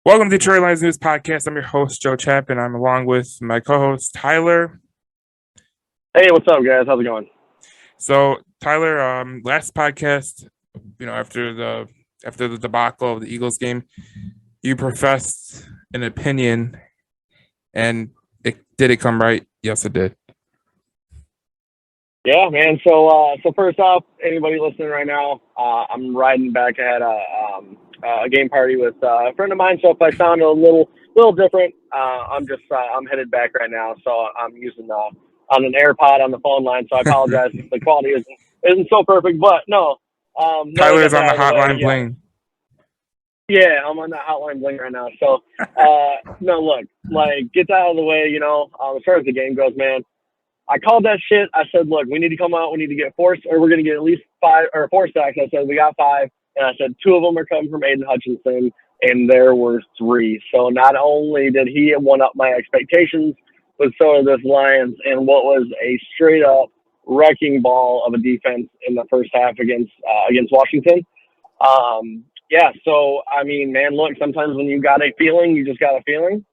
Welcome to Detroit Lions News Podcast. I'm your host, Joe Chapp, and I'm along with my co-host, Tyler. Hey, what's up, guys? How's it going? So, Tyler, last podcast, after the debacle of the Eagles game, you professed an opinion, and did it come right? Yes, it did. Yeah, man. So first off, anybody listening right now, I'm riding back. I had a game party with a friend of mine, so if I sound a little different, I'm headed back right now. So I'm using on an AirPod on the phone line. So I apologize if the quality isn't so perfect, but no. Now we Tyler got is that on the out of the way. hotline Yeah, bling. yeah, I'm on that hotline bling right now. So no, look, like get that out of the way. As far as the game goes, man. I called that shit. I said, look, we need to come out. We need to get we're going to get at least 5 or 4 sacks. I said, we got 5. And I said, 2 of them are coming from Aiden Hutchinson, and there were 3. So not only did he one up my expectations, but so are this Lions. And what was a straight up wrecking ball of a defense in the first half against Washington. Yeah. So, I mean, man, look, sometimes when you got a feeling, you just got a feeling.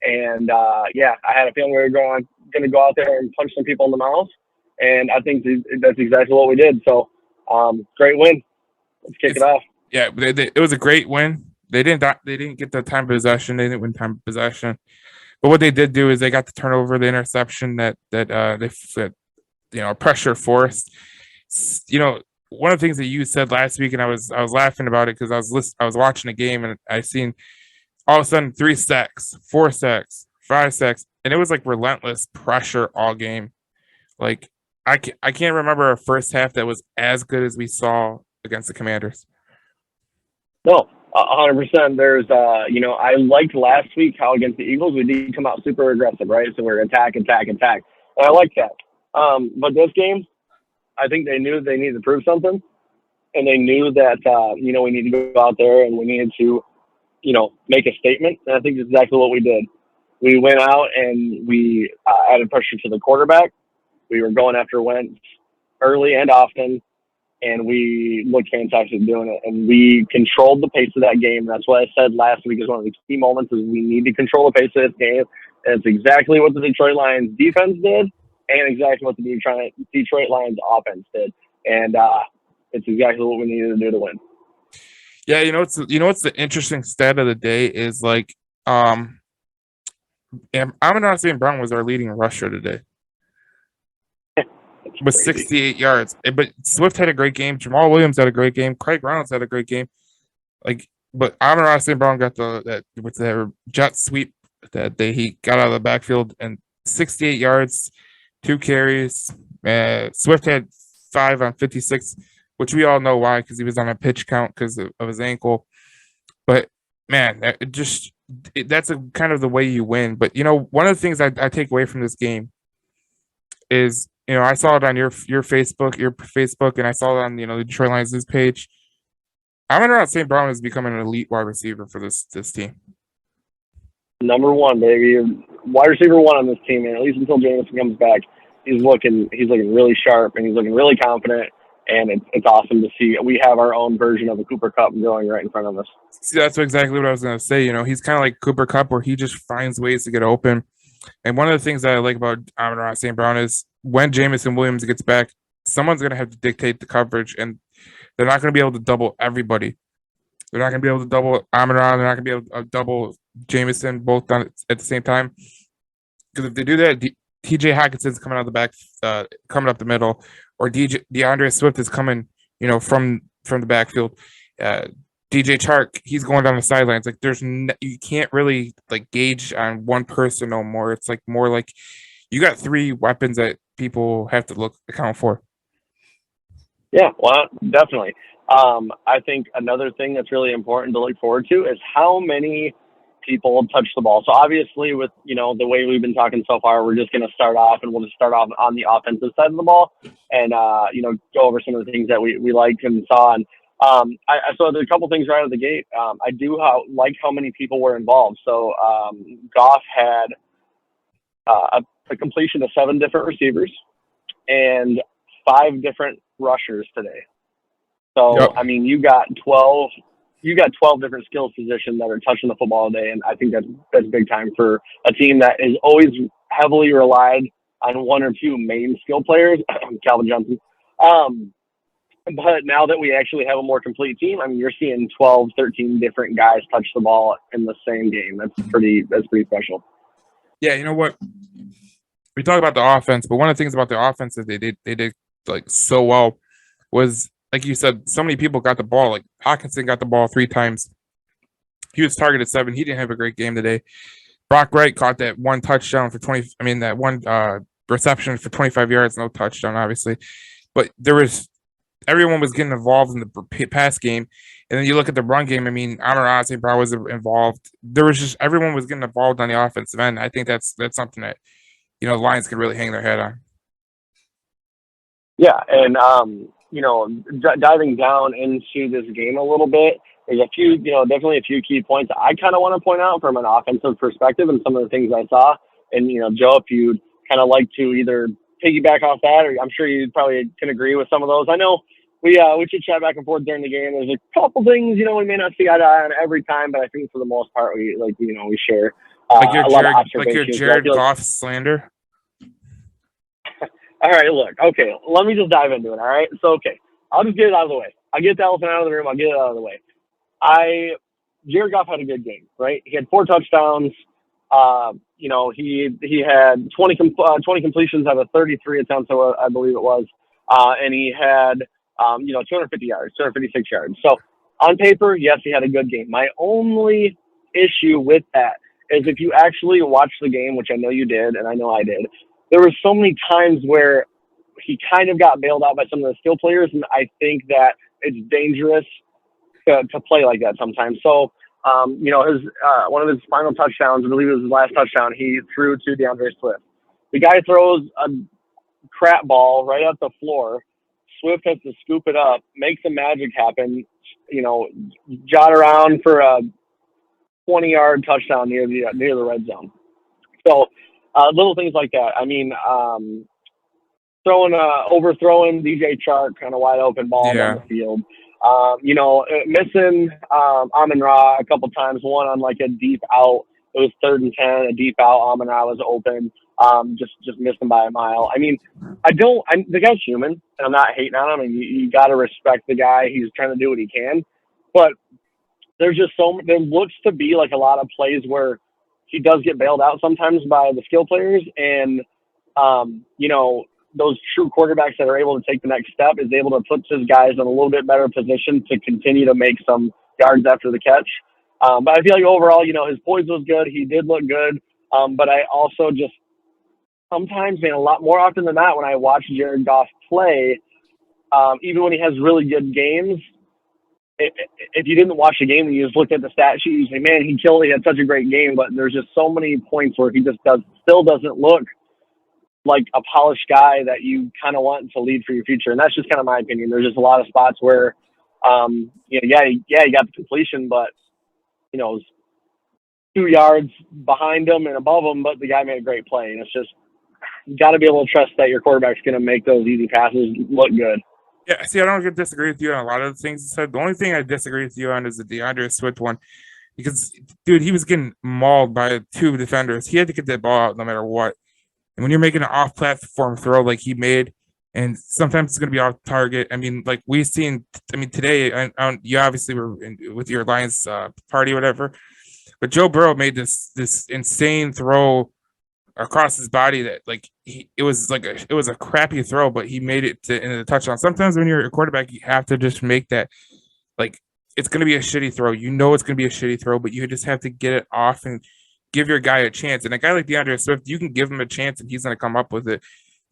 And yeah, I had a feeling we were going to go out there and punch some people in the mouth, and I think that's exactly what we did. So, great win. Let's kick it off. Yeah, it was a great win. They didn't get the time of possession. They didn't win time of possession. But what they did do is they got the turnover, the interception that pressure forced. One of the things that you said last week, and I was laughing about it because I was watching a game and I seen all of a sudden 3 sacks, 4 sacks, 5 sacks, and it was like relentless pressure all game. Like I can't remember a first half that was as good as we saw against the Commanders. No, 100%. There's I liked last week how against the Eagles we did come out super aggressive, right? So we're attack, and I like that. But this game, I think they knew they needed to prove something, and they knew that we need to go out there and we needed to make a statement. And I think that's exactly what we did. We went out and we added pressure to the quarterback. We were going after Wentz early and often, and we looked fantastic doing it. And we controlled the pace of that game. That's what I said last week is one of the key moments is we need to control the pace of this game. And it's exactly what the Detroit Lions defense did and exactly what the Detroit Lions offense did. And it's exactly what we needed to do to win. Yeah, what's the interesting stat of the day is like Amon-Ra St.Brown was our leading rusher today. With 68 yards. But Swift had a great game. Jamal Williams had a great game. Craig Reynolds had a great game. But Amon-Ra St.Brown got the jet sweep that day. He got out of the backfield and 68 yards, 2 carries. Swift had 5 on 56, which we all know why, because he was on a pitch count because of his ankle. But man, that's kind of the way you win. But one of the things I take away from this game is I saw it on your Facebook, and I saw it on the Detroit Lions news page. Amon-Ra St.Brown is becoming an elite wide receiver for this team. Number 1, baby, wide receiver 1 on this team, and at least until Jameson comes back, he's looking really sharp and he's looking really confident. And it's awesome to see. We have our own version of a Cooper Kupp going right in front of us. See, that's exactly what I was going to say. He's kind of like Cooper Kupp, where he just finds ways to get open. And one of the things that I like about Amon-Ra St.Brown is when Jameson Williams gets back, someone's going to have to dictate the coverage, and they're not going to be able to double everybody. They're not going to be able to double Amon-Ra. They're not going to be able to double Jameson both done at the same time. Because if they do that, TJ Hockenson's coming out the back, coming up the middle, or DeAndre Swift is coming, from the backfield. DJ Chark, he's going down the sidelines. Like you can't really gauge on one person no more. It's more like you got 3 weapons that people have to account for. Yeah, well, definitely. I think another thing that's really important to look forward to is how many people touch the ball. So obviously with, the way we've been talking so far, we're just going to start off and we'll just start off on the offensive side of the ball and, go over some of the things that we liked and saw. And so there's a couple things right out of the gate. I do like how many people were involved. So Goff had a completion of 7 different receivers and 5 different rushers today. So, yep. I mean, you got 12 you got 12 different skills positions that are touching the football all day, and I think that's big time for a team that is always heavily relied on one or two main skill players, Calvin Johnson. But now that we actually have a more complete team, I mean, you're seeing 12, 13 different guys touch the ball in the same game. That's pretty special. Yeah, you know what? We talk about the offense, but one of the things about the offense that they did like so well was, like you said, so many people got the ball. Like Hockenson got the ball 3 times. He was targeted 7. He didn't have a great game today. Brock Wright caught that one touchdown for 20. I mean, that one reception for 25 yards, no touchdown, obviously. But everyone was getting involved in the pass game. And then you look at the run game. I mean, Amon-Ra, St.Brown was involved. There was just everyone was getting involved on the offensive end. I think that's something that, the Lions can really hang their head on. Yeah, and diving down into this game a little bit, there's a few, definitely a few key points I kind of want to point out from an offensive perspective and some of the things I saw. And, Joe, if you'd kind of like to either piggyback off that, or I'm sure you probably can agree with some of those. I know we should chat back and forth during the game. There's a couple things, we may not see eye to eye on every time, but I think for the most part, we share like your a lot of observations. Like your Jared Goff slander. All right, look, okay, let me just dive into it, all right? So, okay, I'll just get it out of the way. I'll get the elephant out of the room. I'll get it out of the way. Jared Goff had a good game, right? He had 4 touchdowns. He had 20 completions out of 33 attempts, I believe it was. And he had, 250 yards, 256 yards. So, on paper, yes, he had a good game. My only issue with that is if you actually watch the game, which I know you did, and I know I did, there were so many times where he kind of got bailed out by some of the skill players, and I think that it's dangerous to play like that sometimes. So, his one of his final touchdowns, I believe it was his last touchdown, he threw to DeAndre Swift. The guy throws a crap ball right at the floor. Swift has to scoop it up, make some magic happen, jot around for a 20-yard touchdown near the red zone. So, little things like that. I mean, overthrowing DJ Chark on a wide open ball down the field. Missing Amon-Ra a couple times. One on like a deep out. It was 3rd and 10, a deep out. Amon-Ra was open. Just missed him by a mile. I mean, the guy's human, and I'm not hating on him. And you got to respect the guy. He's trying to do what he can, but there's just there looks to be like a lot of plays where he does get bailed out sometimes by the skill players, and those true quarterbacks that are able to take the next step is able to put his guys in a little bit better position to continue to make some yards after the catch. But I feel like overall, his poise was good. He did look good. But I also just sometimes, a lot more often than not, when I watch Jared Goff play, even when he has really good games, if you didn't watch the game and you just looked at the stat sheet, you say, man, he had such a great game, but there's just so many points where he just still doesn't look like a polished guy that you kind of want to lead for your future. And that's just kind of my opinion. There's just a lot of spots where, he got the completion, but, it was 2 yards behind him and above him, but the guy made a great play. And it's just, you got to be able to trust that your quarterback's going to make those easy passes look good. Yeah, see, I don't disagree with you on a lot of the things you said. The only thing I disagree with you on is the DeAndre Swift one. Because, dude, he was getting mauled by 2 defenders. He had to get that ball out no matter what. And when you're making an off-platform throw like he made, and sometimes it's going to be off target. I mean, like we've seen, today, you obviously were with your Lions party or whatever, but Joe Burrow made this insane throw across his body that it was a crappy throw, but he made it into the touchdown. Sometimes when you're a quarterback, you have to just make that, it's going to be a shitty throw. It's going to be a shitty throw, but you just have to get it off and give your guy a chance. And a guy like DeAndre Swift, you can give him a chance and he's going to come up with it.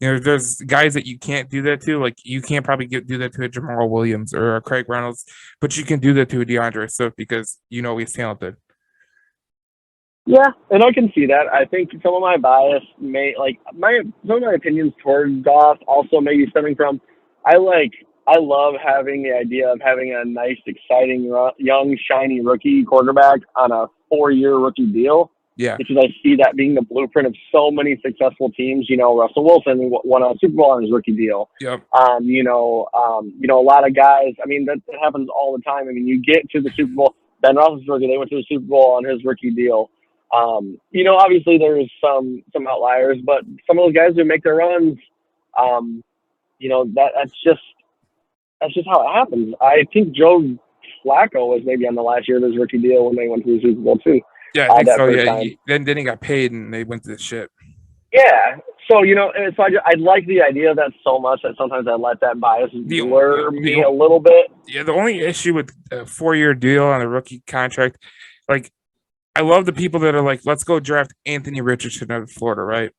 There's guys that you can't do that to. Like you can't probably do that to a Jamal Williams or a Craig Reynolds, but you can do that to a DeAndre Swift because he's talented. Yeah, and I can see that. I think some of my bias some of my opinions toward Goff also maybe stemming from I love having the idea of having a nice, exciting, young, shiny rookie quarterback on a 4-year rookie deal. Yeah. because I see that being the blueprint of so many successful teams. You know, Russell Wilson won a Super Bowl on his rookie deal. Yep. A lot of guys. I mean, that happens all the time. I mean, you get to the Super Bowl. Ben Roethlisberger, they went to the Super Bowl on his rookie deal. Obviously there's some outliers, but some of those guys who make their runs, that's just how it happens. I think Joe Flacco was maybe on the last year of his rookie deal when they went to the Super Bowl too. Yeah, I think so. Yeah, then he got paid and they went to the ship. Yeah. So, so I like the idea of that so much that sometimes I let that bias blur me a little bit. Yeah, the only issue with a 4-year deal on a rookie contract, like, I love the people that are like, let's go draft Anthony Richardson out of Florida, right?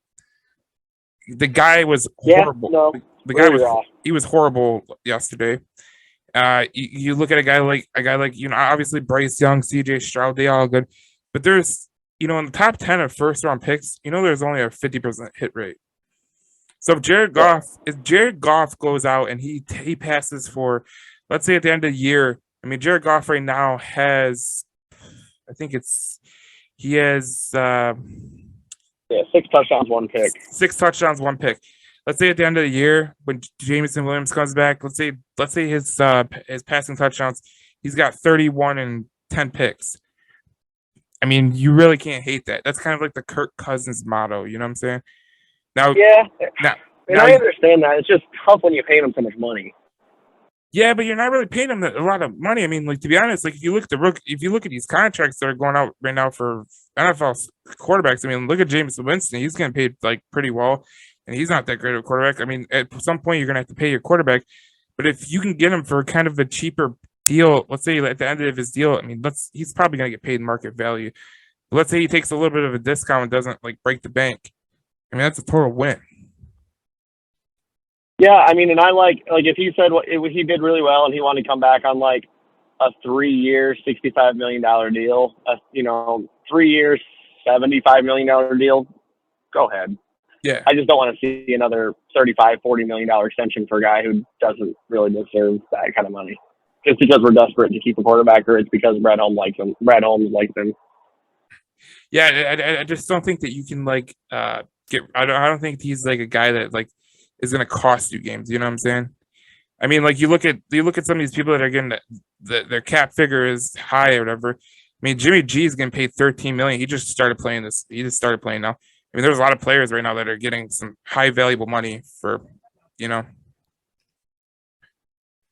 The guy was horrible. No, the guy was horrible yesterday. You look at a guy like obviously Bryce Young, CJ Stroud, they all good, but there's in the top 10 of first round picks, there's only a 50% hit rate. So if Jared Goff goes out and he passes for, let's say at the end of the year, I mean Jared Goff right now has, I think he has 6 touchdowns, 1 pick. 6 touchdowns, 1 pick. Let's say at the end of the year when Jameson Williams comes back, let's say his passing touchdowns, he's got 31 and 10 picks. I mean, you really can't hate that. That's kind of like the Kirk Cousins motto. You know what I'm saying? Now, yeah. I understand that. It's just tough when you pay them so much money. Yeah, but you're not really paying them a lot of money. I mean, like, to be honest, like if you look at these contracts that are going out right now for NFL quarterbacks, I mean, look at Jameis Winston. He's getting paid like pretty well, and he's not that great of a quarterback. I mean, at some point you're gonna have to pay your quarterback, but if you can get him for kind of a cheaper deal, let's say at the end of his deal, I mean, he's probably gonna get paid market value. But let's say he takes a little bit of a discount and doesn't like break the bank. I mean, that's a total win. Yeah, I mean, and I like if he said he did really well and he wanted to come back on like a 3-year, $65 million deal, 3 years, $75 million deal, go ahead. Yeah. I just don't want to see another $35-40 million extension for a guy who doesn't really deserve that kind of money. Just because we're desperate to keep a quarterback, or it's because Brad Holmes likes him. Yeah, I just don't think that you can like I don't think he's like a guy that like is going to cost you games. You know what I'm saying? I mean, like you look at some of these people that are getting their cap figure is high or whatever. I mean, Jimmy G is getting paid $13 million. He just started playing this. He just started playing now. I mean, there's a lot of players right now that are getting some high valuable money for, Yeah,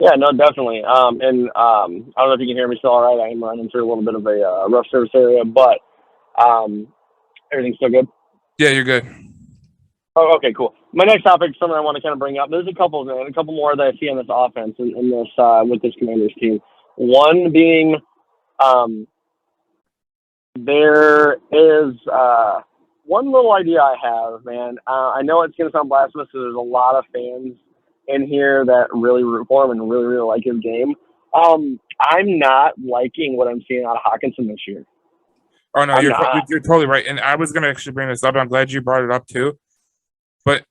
no, definitely. I don't know if you can hear me still all right. I am running through a little bit of a rough service area, but everything's still good? Yeah, you're good. Oh, okay, cool. My next topic is something I want to kind of bring up. There's a couple more that I see on this offense in this with this Commanders team. One being there is one little idea I have, man. I know it's going to sound blasphemous because there's a lot of fans in here that really root for him and really, really like his game. I'm not liking what I'm seeing out of Hockenson this year. Oh, no, you're totally right. And I was going to actually bring this up. I'm glad you brought it up, too. But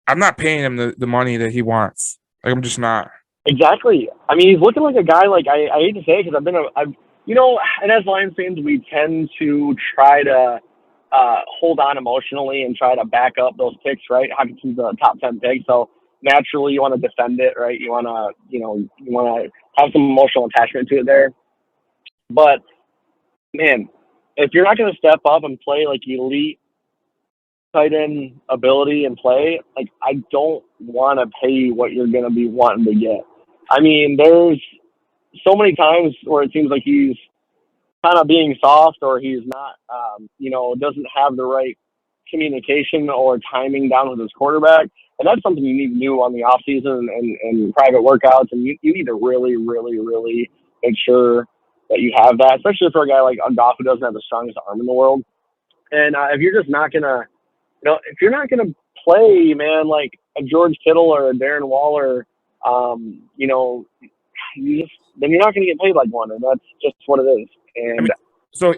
I'm not paying him the money that he wants. Like, I'm just not. Exactly. I mean, he's looking like a guy, like, I hate to say it because and as Lions fans, we tend to try to hold on emotionally and try to back up those picks, right? Hawkinson's a top 10 pick, so naturally you want to defend it, right? You want to have some emotional attachment to it there. But, man, if you're not going to step up and play like elite tight end ability and play, like, I don't want to pay you what you're going to be wanting to get. I mean, there's so many times where it seems like he's kind of being soft, or he's not, doesn't have the right communication or timing down with his quarterback. And that's something you need to do on the off season and private workouts. And you need to really, really, really make sure that you have that, especially for a guy like Goff who doesn't have the strongest arm in the world. And if you're just not going to, if you're not going to play, man, like a George Kittle or a Darren Waller, then you're not going to get paid like one, and that's just what it is. And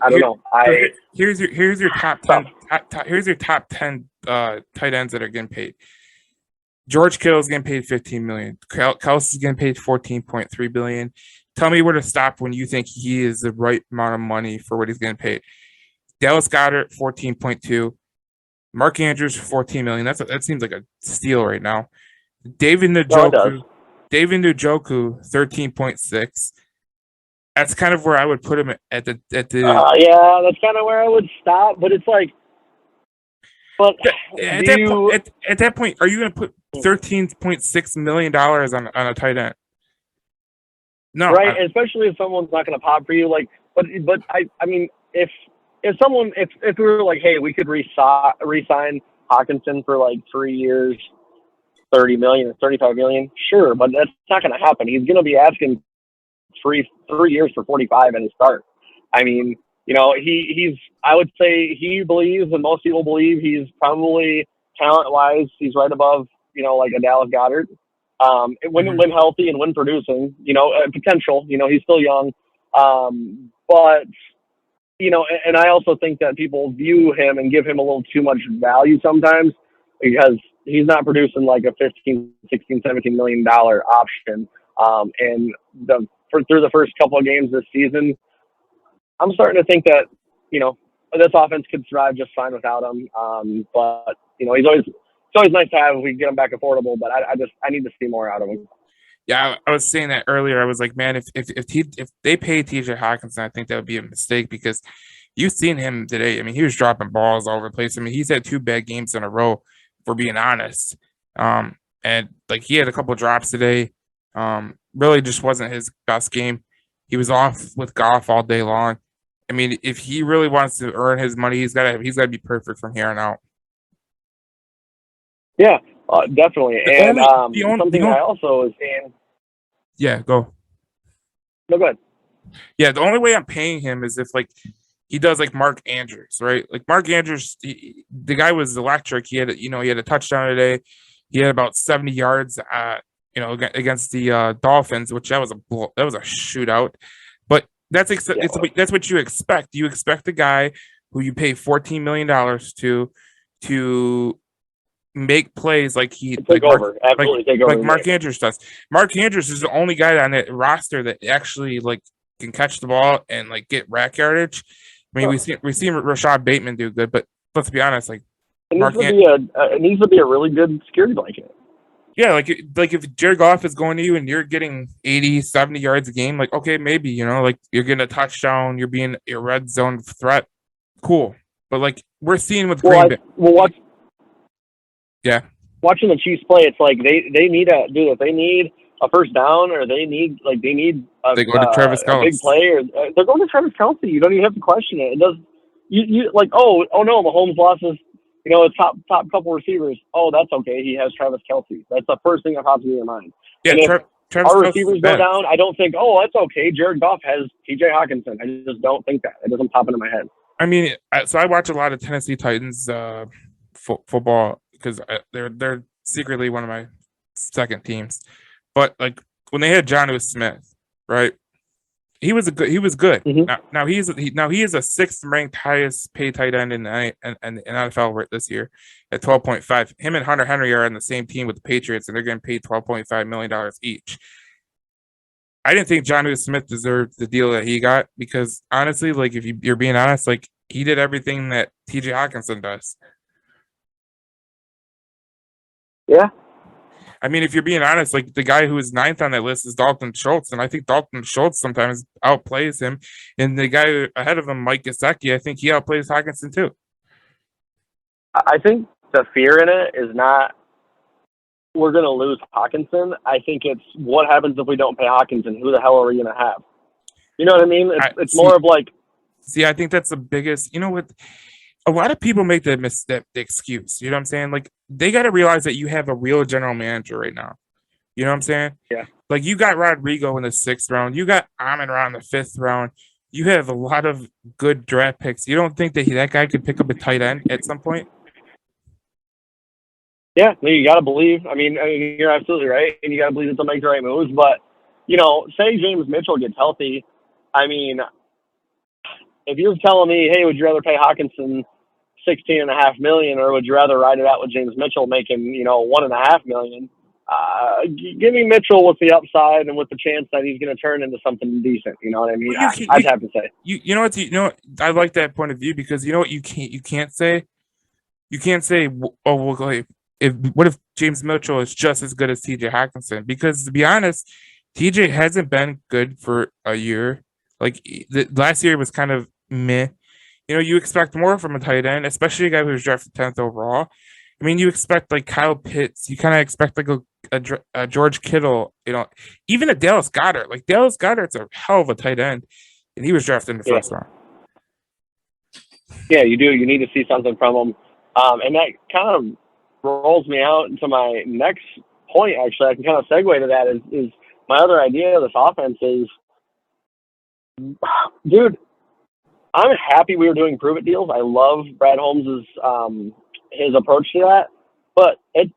I don't know. Here's your top 10. Here's your top 10 tight ends that are getting paid. George Kittle's getting paid $15 million. Kelsey's getting paid $14.3 billion. Tell me where to stop when you think he is the right amount of money for what he's getting paid. Dallas Goedert, 14.2. Mark Andrews, 14 million. That seems like a steal right now. David No, it does. Njoku, 13.6. That's kind of where I would put him at the Yeah, that's kind of where I would stop. But it's like, but at that point, are you going to put $13.6 million on a tight end? No, right? Especially if someone's not going to pop for you. Like, but I mean, if we were like, hey, we could re-sign Hockenson for like 3 years, 30 million, 35 million, sure, but that's not going to happen. He's going to be asking 3 years for 45 and his start. I mean, you know, he's I would say he believes, and most people believe, he's probably talent-wise, he's right above, you know, like a Dallas Goedert. When healthy and when producing, you know, potential, you know, he's still young. But, you know, and I also think that people view him and give him a little too much value sometimes because he's not producing like a 15, 16, 17 million dollar option. And through the first couple of games this season, I'm starting to think that, you know, this offense could thrive just fine without him. But, you know, it's always nice to have if we get him back affordable, but I need to see more out of him. Yeah, I was saying that earlier. I was like, man, if they pay TJ Hockenson, I think that would be a mistake because you've seen him today. I mean, he was dropping balls all over the place. I mean, he's had 2 bad games in a row, for being honest. And like he had a couple drops today. Really just wasn't his best game. He was off with Goff all day long. I mean, if he really wants to earn his money, he's got to be perfect from here on out. Yeah, definitely. And something I also was saying. Yeah, go. No, go ahead. Yeah, the only way I'm paying him is if like he does like Mark Andrews, right? Like Mark Andrews, the guy was electric. He had a touchdown today. He had about 70 yards, against the Dolphins, which that was a shootout. But that's what you expect. You expect a guy who you pay $14 million to make plays like take over Mark Andrews does. Mark Andrews is the only guy on that roster that actually like can catch the ball and like get rack yardage. I mean, we've seen Rashad Bateman do good, but let's be honest, like it needs to be a really good security blanket. Yeah, like if Jared Goff is going to you and you're getting 80, 70 yards a game, like okay, maybe, you know, like you're getting a touchdown, you're being a red zone threat, cool. But like we're seeing with Green Bay. Watching the Chiefs play, it's like they need they need a first down, or they need a they go to Travis Kelce. A big play, or they're going to Travis Kelce. You don't even have to question it. It does. You like oh no, Mahomes lost his, you know, his top couple receivers. Oh, that's okay. He has Travis Kelce. That's the first thing that pops into your mind. Yeah, Travis our receivers go down, I don't think, oh, that's okay. Jared Goff has TJ Hockenson. I just don't think that. It doesn't pop into my head. I mean, so I watch a lot of Tennessee Titans football because they're secretly one of my second teams. But like when they had Jonnu Smith, right? He was good. Mm-hmm. Now he is a 6th ranked highest paid tight end in the NFL this year at 12.5. Him and Hunter Henry are on the same team with the Patriots, and they're getting paid $12.5 million each. I didn't think Jonnu Smith deserved the deal that he got because honestly, like if you're being honest, like he did everything that TJ Hockenson does. Yeah. I mean, if you're being honest, like the guy who is 9th on that list is Dalton Schultz, and I think Dalton Schultz sometimes outplays him. And the guy ahead of him, Mike Gesicki, I think he outplays Hockenson too. I think the fear in it is not we're going to lose Hockenson. I think it's what happens if we don't pay Hockenson. Who the hell are we going to have? You know what I mean? It's more of like. See, I think that's the biggest. You know what? A lot of people make the excuse. You know what I'm saying? Like they got to realize that you have a real general manager right now. You know what I'm saying? Yeah. Like you got Rodrigo in the 6th round. You got Amon-Ra in the 5th round. You have a lot of good draft picks. You don't think that guy could pick up a tight end at some point? Yeah, you got to believe. I mean, you're absolutely right, and you got to believe that they'll make the right moves. But you know, say James Mitchell gets healthy. I mean, if you're telling me, hey, would you rather pay Hockenson $16.5 million, or would you rather ride it out with James Mitchell making, you know, $1.5 million? give me Mitchell with the upside and with the chance that he's going to turn into something decent. You know what I mean? I'd have to say. You know what? I like that point of view because you know what you can't say. You can't say, oh, well, what if James Mitchell is just as good as TJ Hockenson? Because to be honest, TJ hasn't been good for a year. Like last year was kind of meh. You know, you expect more from a tight end, especially a guy who was drafted 10th overall. I mean, you expect like Kyle Pitts. You kind of expect like a George Kittle. You know, even a Dallas Goedert. Like Dallas Goedert's a hell of a tight end, and he was drafted in the first round. Yeah, you do. You need to see something from him, and that kind of rolls me out into my next point. Actually, I can kind of segue to that. Is my other idea of this offense is, dude, I'm happy we were doing prove it deals. I love Brad Holmes' his approach to that, but it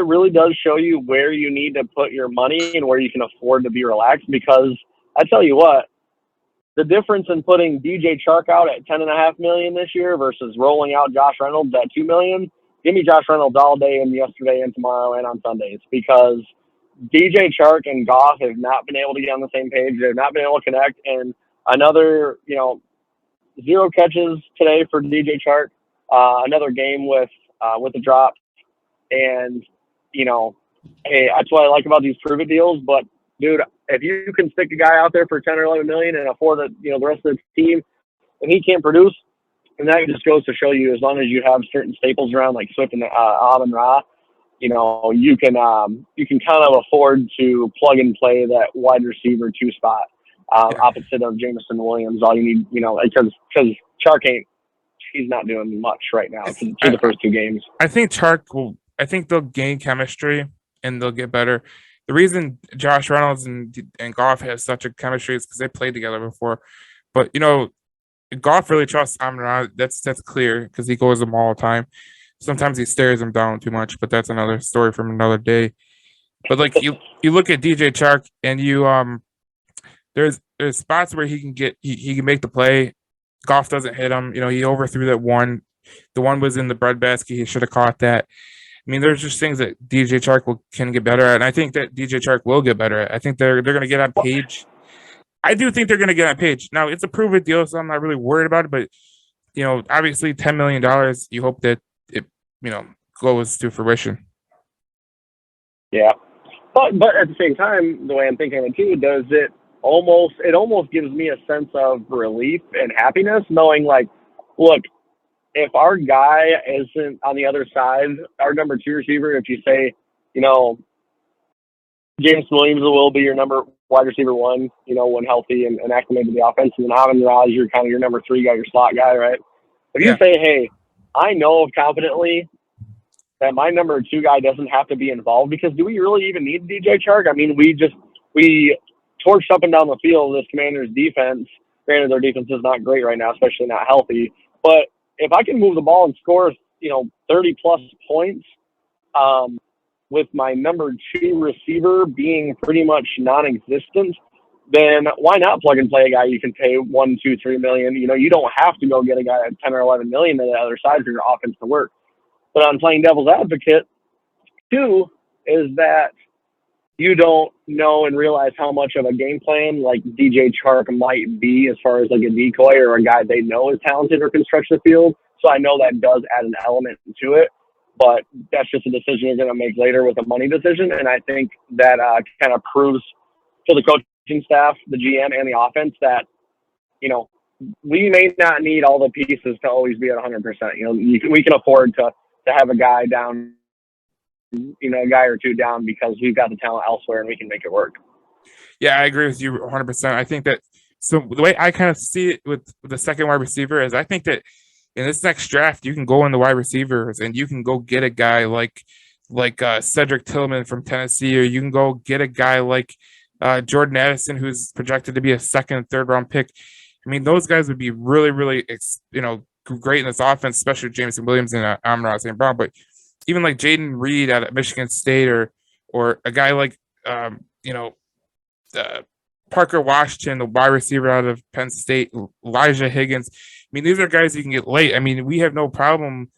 really does show you where you need to put your money and where you can afford to be relaxed. Because I tell you what, the difference in putting DJ Chark out at $10.5 million this year versus rolling out Josh Reynolds at $2 million. Give me Josh Reynolds all day and yesterday and tomorrow and on Sundays, because DJ Chark and Goff have not been able to get on the same page. They've not been able to connect. And another, 0 catches today for DJ Chark. Another game with a drop. And, hey, that's what I like about these prove it deals. But, dude, if you can stick a guy out there for 10 or 11 million and afford the rest of the team, and he can't produce, and that just goes to show you, as long as you have certain staples around like Swift and Amon-Ra, you can kind of afford to plug and play that wide receiver 2 spot opposite of Jameson Williams. All you need, because Chark he's not doing much right now through the first 2 games. I think they'll gain chemistry and they'll get better. The reason Josh Reynolds and Goff has such a chemistry is because they played together before. But Goff really trusts Amon-Ra. That's clear because he goes them all the time. Sometimes he stares him down too much, but that's another story from another day. But like you look at DJ Chark and there's spots where he can make the play. Goff doesn't hit him. He overthrew that one. The one was in the breadbasket. He should have caught that. I mean, there's just things that DJ Chark can get better at, and I think that DJ Chark will get better at. I think they're going to get on page. I do think they're going to get on page. Now, it's a prove-it deal, so I'm not really worried about it. But obviously, $10 million. You hope that it goes to fruition. Yeah, but at the same time, the way I'm thinking of it too, it almost gives me a sense of relief and happiness knowing, like, look, if our guy isn't on the other side, our number 2 receiver, if you say, James Williams will be your wide receiver 1, when healthy and acclimated to the offense, and then Amon-Ra is your number 3 guy, your slot guy, right? If you say, hey, I know confidently that my number 2 guy doesn't have to be involved, because do we really even need DJ Chark? I mean, we torched up and down the field this Commanders defense. Granted, their defense is not great right now, especially not healthy. But if I can move the ball and score, 30-plus points with my number 2 receiver being pretty much non-existent, then why not plug and play a guy you can pay $1, $2, $3 million? You don't have to go get a guy at 10 or 11 million on the other side for your offense to work. But I'm playing devil's advocate, too, is that you don't know and realize how much of a game plan like DJ Chark might be as far as like a decoy or a guy they know is talented or can stretch the field. So I know that does add an element to it, but that's just a decision you're going to make later with a money decision. And I think that kind of proves to the coaching staff, the GM, and the offense that, we may not need all the pieces to always be at 100%. We can afford to have a guy down, a guy or 2 down, because we've got the talent elsewhere and we can make it work. Yeah, I agree with you 100%. I think that, so the way I kind of see it with the second wide receiver is I think that in this next draft, you can go in the wide receivers and you can go get a guy like Cedric Tillman from Tennessee, or you can go get a guy like Jordan Addison, who's projected to be a 2nd and 3rd round pick. I mean, those guys would be really, really, great in this offense, especially Jameson Williams and Amon-Ra St.Brown. But even like Jaden Reed out of Michigan State, or a guy like Parker Washington, the wide receiver out of Penn State, Elijah Higgins. I mean, these are guys you can get late. I mean, we have no problem,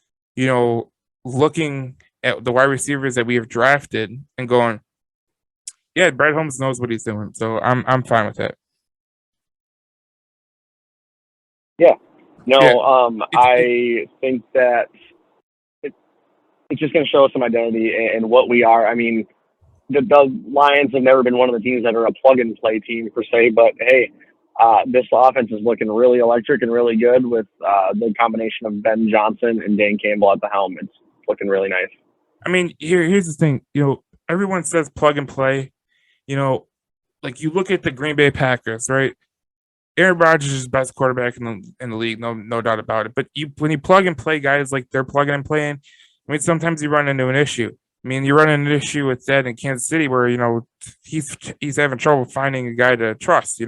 looking at the wide receivers that we have drafted and going, yeah, Brad Holmes knows what he's doing. So I'm fine with that. Yeah. Yeah, No, it, I think that it's just going to show us some identity and what we are. I mean, the Lions have never been one of the teams that are a plug and play team per se, but hey, this offense is looking really electric and really good with the combination of Ben Johnson and Dan Campbell at the helm. It's looking really nice. I mean, here's the thing. Everyone says plug and play. You know, like you look at the Green Bay Packers, right? Aaron Rodgers is the best quarterback in the league, no doubt about it. But when you plug and play guys like they're plugging and playing, I mean, sometimes you run into an issue. I mean, you run into an issue with that in Kansas City where he's having trouble finding a guy to trust.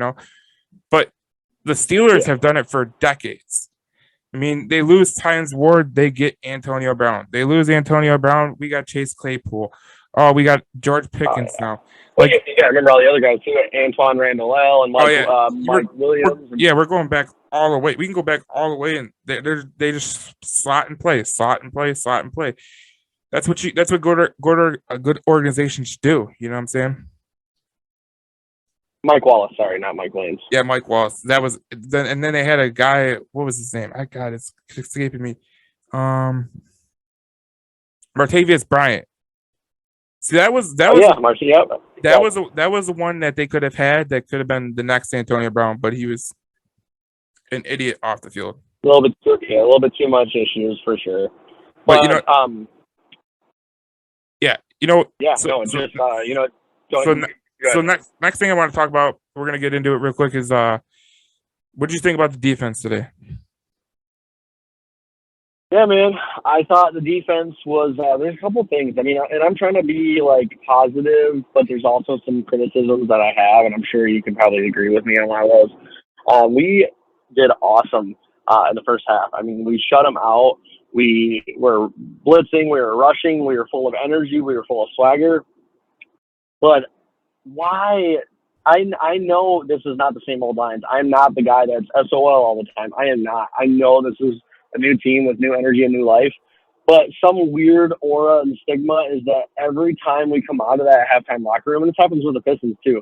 But the Steelers have done it for decades. I mean, they lose Tynes Ward, they get Antonio Brown. They lose Antonio Brown, we got Chase Claypool. Oh, we got George Pickens now. Well, you got to remember all the other guys too, Antoine Randall and Mike Williams. We're going back all the way. We can go back all the way, and they just slot and play. That's what a good organization should do. You know what I'm saying? Mike Wallace, sorry, not Mike Williams. Yeah, Mike Wallace. That was then, and then they had a guy. What was his name? It's escaping me. Martavius Bryant. See, that was that was the one that they could have had. That could have been the next Antonio Brown, but he was an idiot off the field. A little bit too much issues for sure. But So next thing I want to talk about, we're gonna get into it real quick. Is what did you think about the defense today? Yeah, man, I thought the defense was. There's a couple things. I mean, and I'm trying to be like positive, but there's also some criticisms that I have, and I'm sure you can probably agree with me on a lot of those. We did awesome in the first half. I mean, we shut them out. We were blitzing. We were rushing. We were full of energy. We were full of swagger. But why? I know this is not the same old Lions. I'm not the guy that's SOL all the time. I am not. I know this is a new team with new energy and new life. But some weird aura and stigma is that every time we come out of that halftime locker room, and this happens with the Pistons too,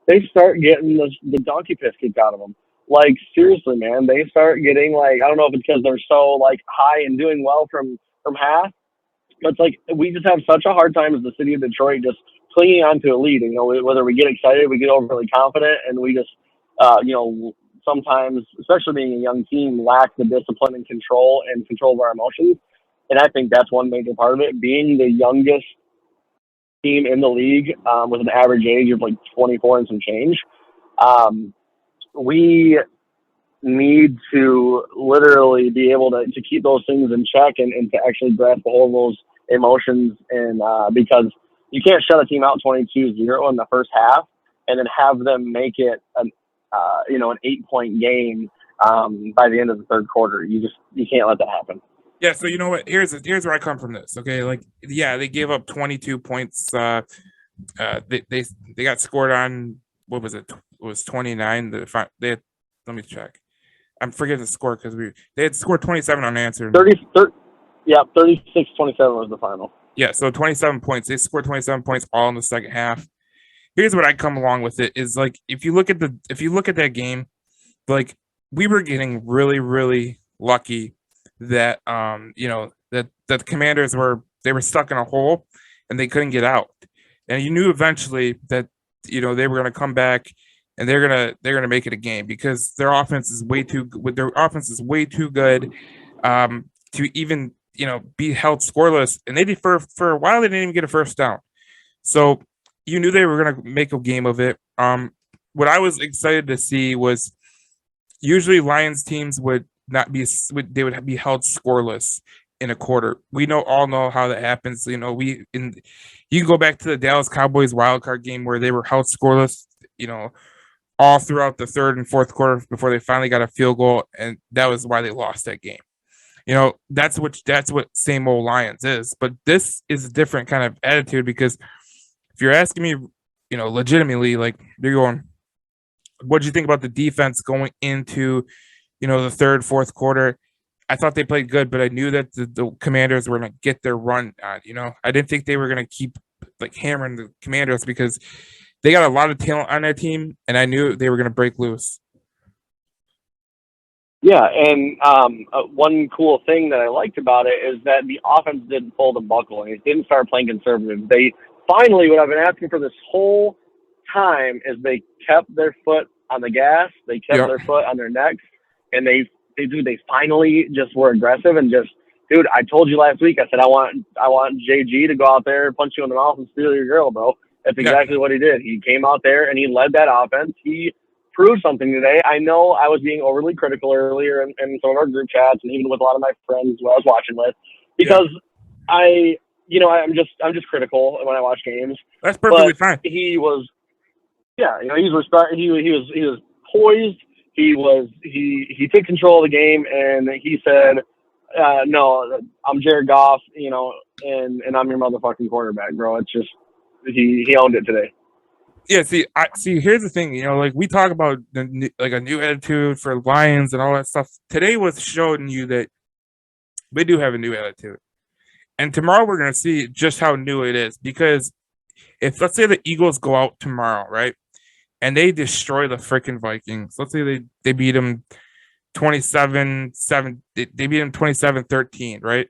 they start getting the donkey piss kicked out of them. Like, seriously, man, they start getting, like, I don't know if it's because they're so, like, high and doing well from half, but it's like we just have such a hard time as the city of Detroit just clinging on to a lead. Whether we get excited, we get overly confident, and we just, sometimes, especially being a young team, lack the discipline and control of our emotions. And I think that's one major part of it. Being the youngest team in the league with an average age of like 24 and some change, we need to literally be able to keep those things in check and to actually grasp all of those emotions. And because you can't shut a team out 22-0 in the first half and then have them make it an 8-point game by the end of the third quarter. You can't let that happen. Yeah, so you know what? Here's where I come from this. Okay, like they gave up 22 points. They got scored on. What was it? It was 29. Let me check. I'm forgetting the score because they had scored 27 unanswered. 36-27 was the final. Yeah, so 27 points. They scored 27 points all in the second half. Here's what I come along with it is like if you look at that game, like we were getting really, really lucky that that the Commanders were stuck in a hole and they couldn't get out. And you knew eventually that they were going to come back and they're gonna make it a game because their offense is way too good to even be held scoreless. And they did for a while. They didn't even get a first down. So you knew they were going to make a game of it. What I was excited to see was usually Lions teams would be held scoreless in a quarter. We all know how that happens. You can go back to the Dallas Cowboys wildcard game where they were held scoreless, all throughout the third and fourth quarter before they finally got a field goal, and that was why they lost that game. That's what same old Lions is. But this is a different kind of attitude because if you're asking me, legitimately, like you're going, what do you think about the defense going into, the third, fourth quarter? I thought they played good, but I knew that the Commanders were going to get their run on. I didn't think they were going to keep like hammering the Commanders because they got a lot of talent on that team, and I knew they were going to break loose. Yeah, and one cool thing that I liked about it is that the offense didn't pull the buckle and it didn't start playing conservative. They finally, what I've been asking for this whole time, is they kept their foot on the gas, they kept their foot on their necks, and they finally just were aggressive and just, dude, I told you last week, I said I want JG to go out there, punch you in the mouth, and steal your girl, bro. That's exactly what he did. He came out there and he led that offense. He prove something today. I know I was being overly critical earlier in some of our group chats and even with a lot of my friends who I was watching with, because I'm just critical when I watch games. That's perfectly fine. He was, he was poised. He took control of the game and he said, "No, I'm Jared Goff, and I'm your motherfucking quarterback, bro." It's just he owned it today. Yeah, see. Here's the thing, like we talk about a new attitude for Lions and all that stuff. Today was showing you that we do have a new attitude, and tomorrow we're gonna see just how new it is. Because if let's say the Eagles go out tomorrow, right, and they destroy the freaking Vikings. Let's say they beat them 27-7. They beat them 27-13, right?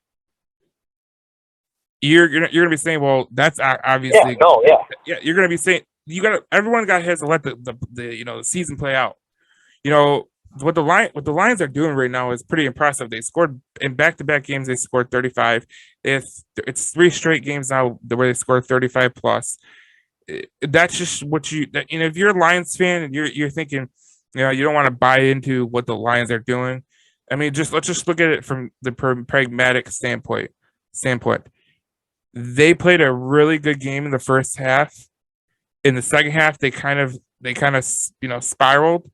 You're gonna be saying, well, that's obviously You're gonna be saying. Everyone has to let the season play out. What the Lions are doing right now is pretty impressive. They scored in back-to-back games. They scored 35. It's 3 straight games now where they scored 35 plus. That's just what if you're a Lions fan and you're thinking, you don't want to buy into what the Lions are doing. I mean, let's just look at it from the pragmatic standpoint. They played a really good game in the first half. In the second half, they kind of spiraled,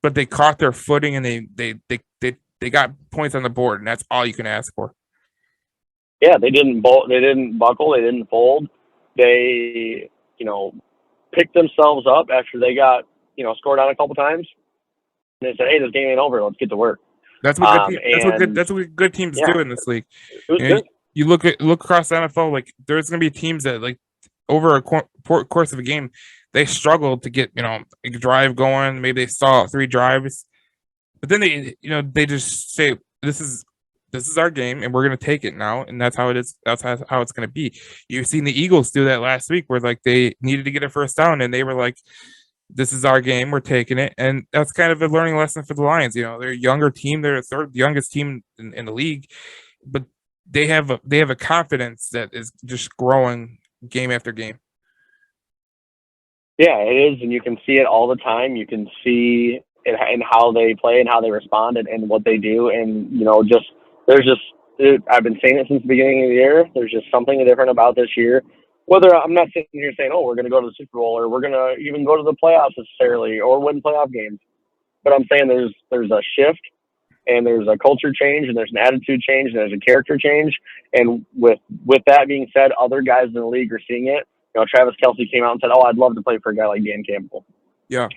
but they caught their footing and they got points on the board, and that's all you can ask for. Yeah, they didn't buckle, they didn't fold. They picked themselves up after they got scored on a couple times, and they said, "Hey, this game ain't over. Let's get to work." That's what good teams do in this league. You look across the NFL, like there's going to be teams that like over a course of a game, they struggled to get a drive going. Maybe they saw 3 drives, but then they just say this is our game and we're going to take it now, and that's how it is. That's how it's going to be. You've seen the Eagles do that last week, where like they needed to get a first down and they were like, "This is our game. We're taking it," and that's kind of a learning lesson for the Lions. They're a younger team. They're the 3rd youngest team in the league, but they have a confidence that is just growing game after game. Yeah, it is, and you can see it all the time. You can see it in how they play and how they respond and what they do. And I've been saying it since the beginning of the year. There's just something different about this year. Whether I'm not sitting here saying, "Oh, we're going to go to the Super Bowl," or we're going to even go to the playoffs necessarily, or win playoff games, but I'm saying there's a shift. And there's a culture change, and there's an attitude change, and there's a character change. And with that being said, other guys in the league are seeing it. Travis Kelce came out and said, "Oh, I'd love to play for a guy like Dan Campbell." Yeah.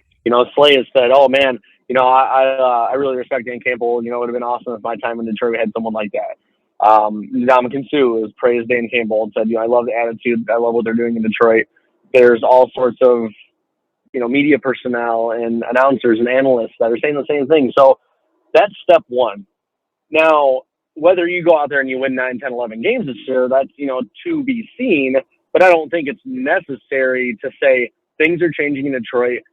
Slay has said, "Oh man, I really respect Dan Campbell. It would have been awesome if my time in Detroit had someone like that." Ndamukong Suh has praised Dan Campbell and said, "I love the attitude. I love what they're doing in Detroit." There's all sorts of media personnel and announcers and analysts that are saying the same thing. So that's step one. Now, whether you go out there and you win 9, 10, 11 games this year, that's, to be seen. But I don't think it's necessary to say things are changing in Detroit.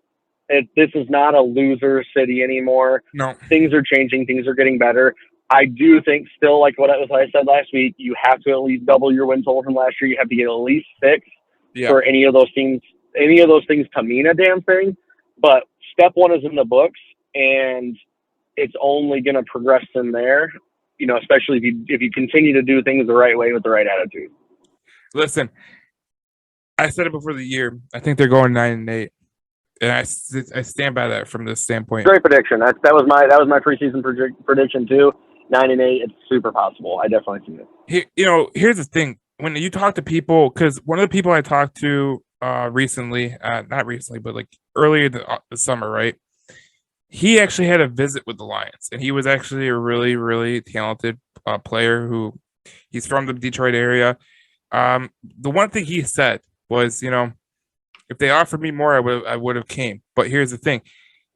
This is not a loser city anymore. No. Things are changing. Things are getting better. I do think still, like what I said last week, you have to at least double your win total from last year. You have to get at least 6 for any of those things to mean a damn thing. But step 1 is in the books, and it's only going to progress from there, especially if you continue to do things the right way with the right attitude. Listen, I said it before the year. I think they're going 9-8, and I stand by that from this standpoint. Great prediction. That was my preseason prediction too. 9-8, it's super possible. I definitely see it. Here's the thing: when you talk to people, because one of the people I talked to recently, not recently, but like earlier the summer, right? he actually had a visit with the Lions, and he was actually a really, really talented player who he's from the Detroit area. The one thing he said was, if they offered me more, I would have came. But here's the thing.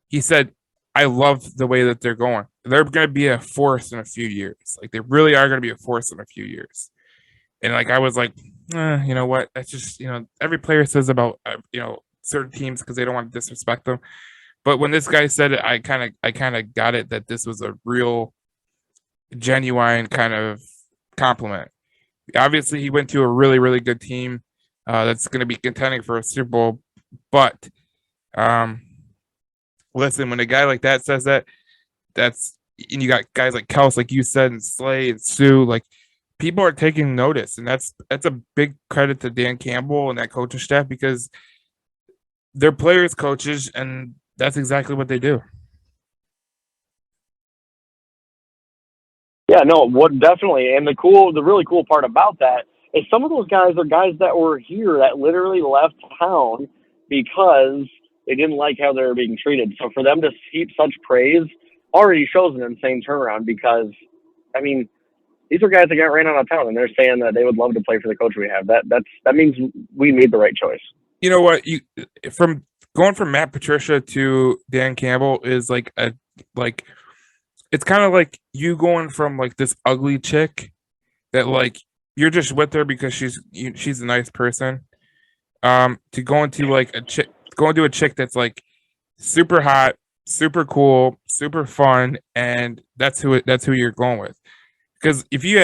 He said, I love the way that they're going. They're going to be a force in a few years. Like they really are going to be a force in a few years. And like I was like, you know what? That's just every player says about certain teams because they don't want to disrespect them. But when this guy said it, I kind of got it that this was a real, genuine kind of compliment. Obviously, he went to a really, really good team that's going to be contending for a Super Bowl. But um, listen, when a guy like that says that, and you got guys like Kels, like you said, and Slay and Sue, like people are taking notice, and that's a big credit to Dan Campbell and that coaching staff because they're players, coaches, and that's exactly what they do. Yeah, no, what definitely. And the really cool part about that is some of those guys are guys that were here that literally left town because they didn't like how they were being treated. So for them to heap such praise already shows an insane turnaround because, I mean, these are guys that got ran out of town and they're saying that they would love to play for the coach we have. That means we made the right choice. You know what? From going from Matt Patricia to Dan Campbell is like it's kind of like you going from like this ugly chick that like you're just with her because she's a nice person to going to a chick that's like super hot, super cool, super fun, and that's who you're going with. Because if you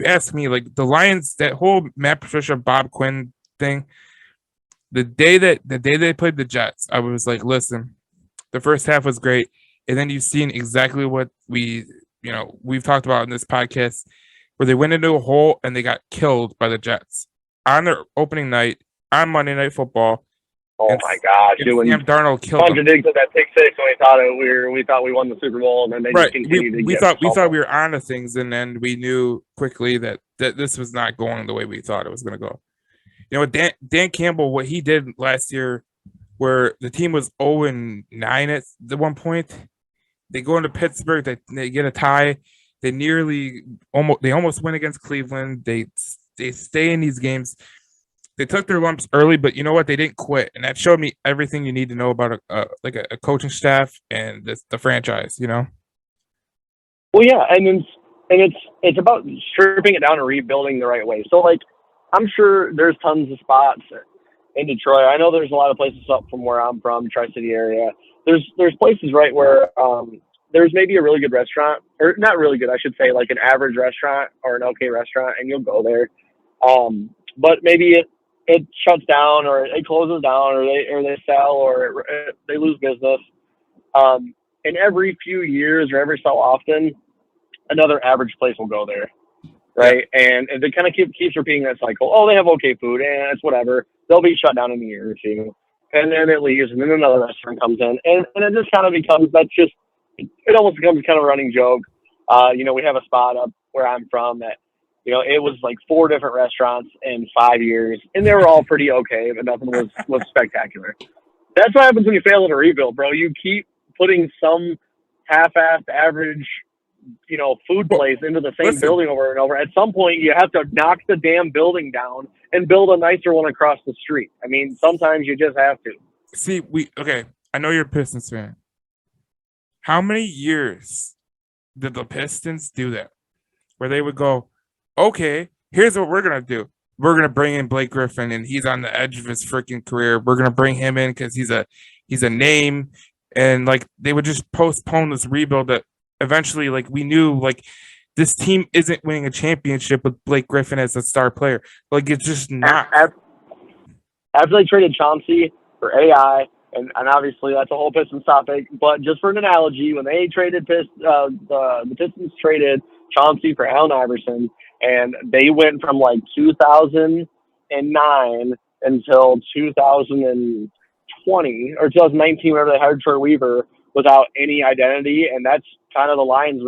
ask me, like the Lions, that whole Matt Patricia Bob Quinn thing, the day they played the Jets, I was like, listen, the first half was great, and then you've seen exactly what we've talked about in this podcast, where they went into a hole and they got killed by the Jets on their opening night on Monday Night Football. Oh and, my gosh! and Sam Darnold killed them. Contradicted that pick six when we thought we won the Super Bowl, and then they just continued to we get thought we were on to things, and then we knew quickly that this was not going the way we thought it was going to go. Dan Campbell, what he did last year, where the team was 0-9 at the one point, they go into Pittsburgh, they get a tie, they almost win against Cleveland. They stay in these games. They took their lumps early, but you know what? They didn't quit, and that showed me everything you need to know about a coaching staff and the franchise. Well, yeah, and it's about stripping it down and rebuilding the right way. So, like, I'm sure there's tons of spots in Detroit. I know there's a lot of places up from where I'm from, Tri-City area. There's places right where there's maybe a really good restaurant, or not really good, I should say, like an average restaurant or an okay restaurant, and you'll go there. But maybe it shuts down, or it closes down, or they sell, or they lose business. And every few years or every so often, another average place will go there, right? Yeah. And it kind of keeps repeating that cycle. Oh, they have okay food, and it's whatever. They'll be shut down in a year or two, and then it leaves, and then another restaurant comes in, and it just kind of becomes it almost becomes kind of a running joke. We have a spot up where I'm from that. It was like 4 different restaurants in 5 years, and they were all pretty okay, but nothing was spectacular. That's what happens when you fail at a rebuild, bro. You keep putting some half-assed average, food place into the same building over and over. At some point, you have to knock the damn building down and build a nicer one across the street. I mean, sometimes you just have to. See, I know you're a Pistons fan. How many years did the Pistons do that? Where they would go, okay, here's what we're going to do. We're going to bring in Blake Griffin, and he's on the edge of his freaking career. We're going to bring him in because he's a name. And, like, they would just postpone this rebuild that eventually, like, we knew, like, this team isn't winning a championship with Blake Griffin as a star player. Like, it's just not. After they traded Chauncey for AI, and obviously that's a whole Pistons topic, but just for an analogy, when they traded the Pistons traded Chauncey for Allen Iverson, and they went from like 2009 until 2020 or 2019, whenever they hired Troy Weaver, without any identity, and that's kind of the Lions.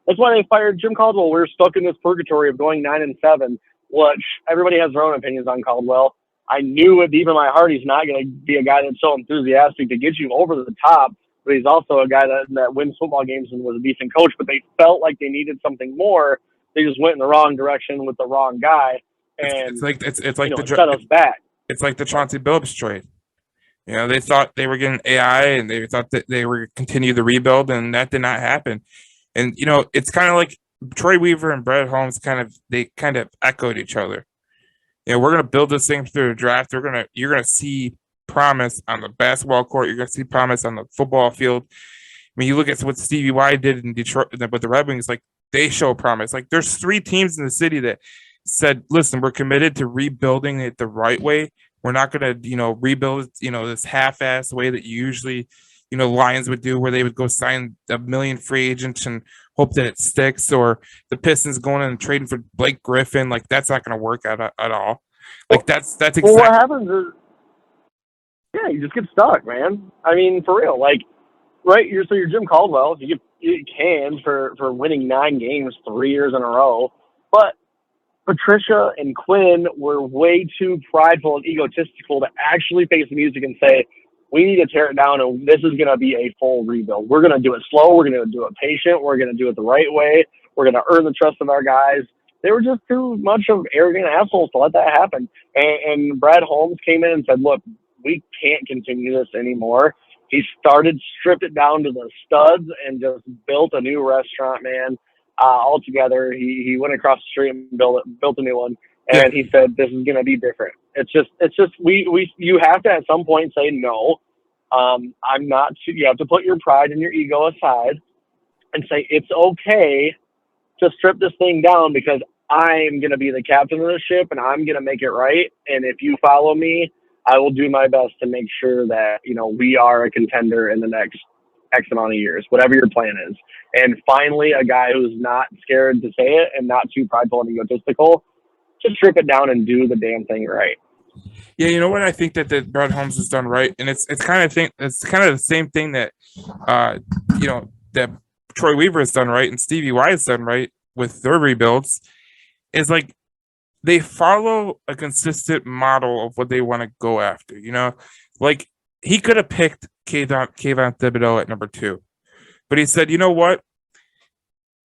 That's why they fired Jim Caldwell. We were stuck in this purgatory of going 9-7, which everybody has their own opinions on Caldwell. I knew it deep in my heart he's not going to be a guy that's so enthusiastic to get you over the top but he's also a guy that wins football games and was a decent coach. But they felt like they needed something more. They just went in the wrong direction with the wrong guy, and it's like it set us back. It's like the Chauncey Billups trade. They thought they were getting AI, and they thought that they were continue the rebuild, and that did not happen. And it's kind of like Troy Weaver and Brett Holmes they echoed each other. We're gonna build this thing through the draft. You're gonna see promise on the basketball court. You're gonna see promise on the football field. I mean, you look at what Stevie Y did in Detroit with the Red Wings. Like, they show promise. Like, there's 3 teams in the city that said, "Listen, we're committed to rebuilding it the right way. We're not gonna, rebuild it, this half-ass way that usually, Lions would do, where they would go sign a million free agents and hope that it sticks, or the Pistons going in and trading for Blake Griffin. Like, that's not going to work at all. Like, that's exactly. Well, what happens is, you just get stuck, man. I mean, for real. Like, right? You're Jim Caldwell. You can for winning 9 games 3 years in a row, but Patricia and Quinn were way too prideful and egotistical to actually face the music and say, we need to tear it down, and this is going to be a full rebuild. We're going to do it slow. We're going to do it patient. We're going to do it the right way. We're going to earn the trust of our guys. They were just too much of arrogant assholes to let that happen. And Brad Holmes came in and said, look, we can't continue this anymore. He stripped it down to the studs and just built a new restaurant, man. Altogether, he went across the street and built a new one. And he said, this is going to be different. It's just you have to at some point say, no, I'm not, you have to put your pride and your ego aside and say, it's okay to strip this thing down because I'm going to be the captain of the ship and I'm going to make it right. And if you follow me, I will do my best to make sure that, we are a contender in the next X amount of years, whatever your plan is. And finally, a guy who's not scared to say it and not too prideful and egotistical, just strip it down and do the damn thing right. Yeah, you know what I think that Brad Holmes has done right, and it's kind of the same thing that that Troy Weaver has done right and Stevie Y has done right with their rebuilds, is like they follow a consistent model of what they want to go after. Like, he could have picked Kayvon Thibodeau at number 2, but he said, you know what?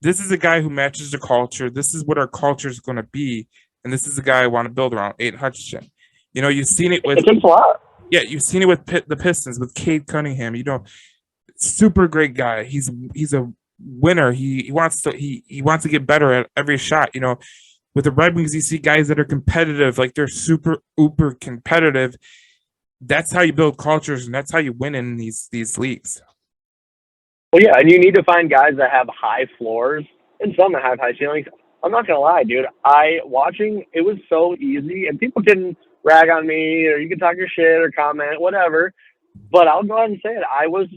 This is a guy who matches the culture. This is what our culture is going to be, and this is the guy I want to build around, Aiden Hutchinson. You've seen it with you've seen it with the Pistons with Cade Cunningham. Super great guy. He's a winner. He wants to get better at every shot. With the Red Wings, you see guys that are competitive, like they're super uber competitive. That's how you build cultures, and that's how you win in these leagues. Well, yeah, and you need to find guys that have high floors and some that have high ceilings. I'm not gonna lie, dude. It was so easy, and people can rag on me, or you can talk your shit or comment, whatever. But I'll go ahead and say it. I was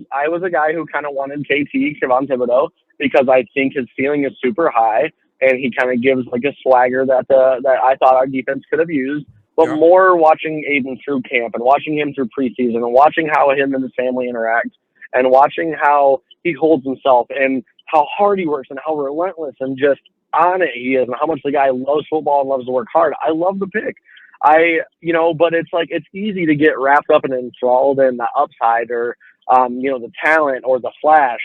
a guy who kind of wanted Kayvon Thibodeau, because I think his ceiling is super high, and he kind of gives like a swagger that I thought our defense could have used. But more watching Aiden through camp and watching him through preseason and watching how him and his family interact and watching how he holds himself and how hard he works and how relentless and just on it he is and how much the guy loves football and loves to work hard. I love the pick. But it's like, it's easy to get wrapped up and enthralled in the upside or, the talent or the flash.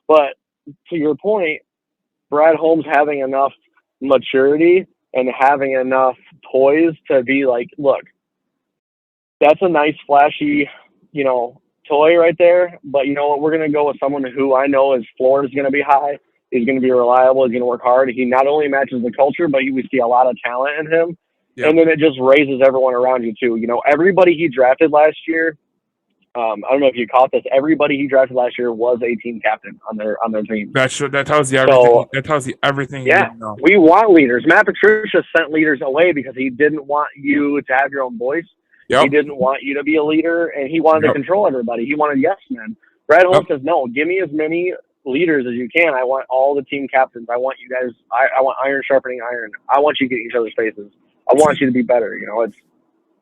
But to your point, Brad Holmes having enough maturity and having enough poise to be like, look, that's a nice flashy, toy right there. But you know what? We're going to go with someone who I know his floor is going to be high. He's going to be reliable. He's going to work hard. He not only matches the culture, but we see a lot of talent in him. Yeah. And then it just raises everyone around you too. Everybody he drafted last year, I don't know if you caught this. Everybody he drafted last year was a team captain on their team. That tells you everything. So, that tells you everything. Yeah, you know. We want leaders. Matt Patricia sent leaders away because he didn't want you to have your own voice. Yep. He didn't want you to be a leader, and he wanted to control everybody. He wanted yes men. Brad Holmes says, no, give me as many leaders as you can. I want all the team captains. I want you guys. I want iron sharpening iron. I want you to get each other's faces. I want you to be better.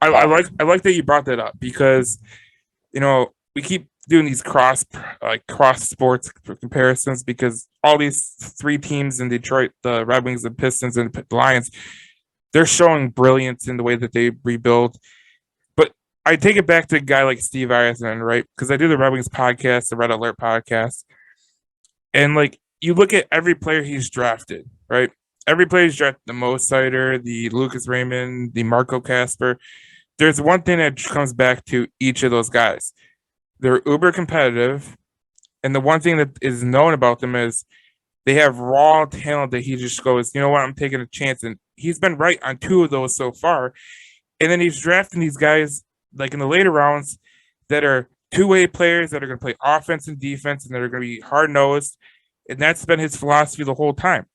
I like that you brought that up because, we keep doing these cross sports comparisons because all these 3 teams in Detroit, the Red Wings, the Pistons, and the Lions, they're showing brilliance in the way that they rebuild. But I take it back to a guy like Steve Eisen, right? Because I do the Red Wings podcast, the Red Alert podcast, and like you look at every player he's drafted, right? Every player he's drafted, the Mo Sider, the Lucas Raymond, the Marco Casper. There's one thing that comes back to each of those guys. They're uber competitive, and the one thing that is known about them is they have raw talent that he just goes, you know what, I'm taking a chance. And he's been right on two of those so far. And then he's drafting these guys like in the later rounds that are two-way players that are going to play offense and defense and that are going to be hard-nosed. And that's been his philosophy the whole time.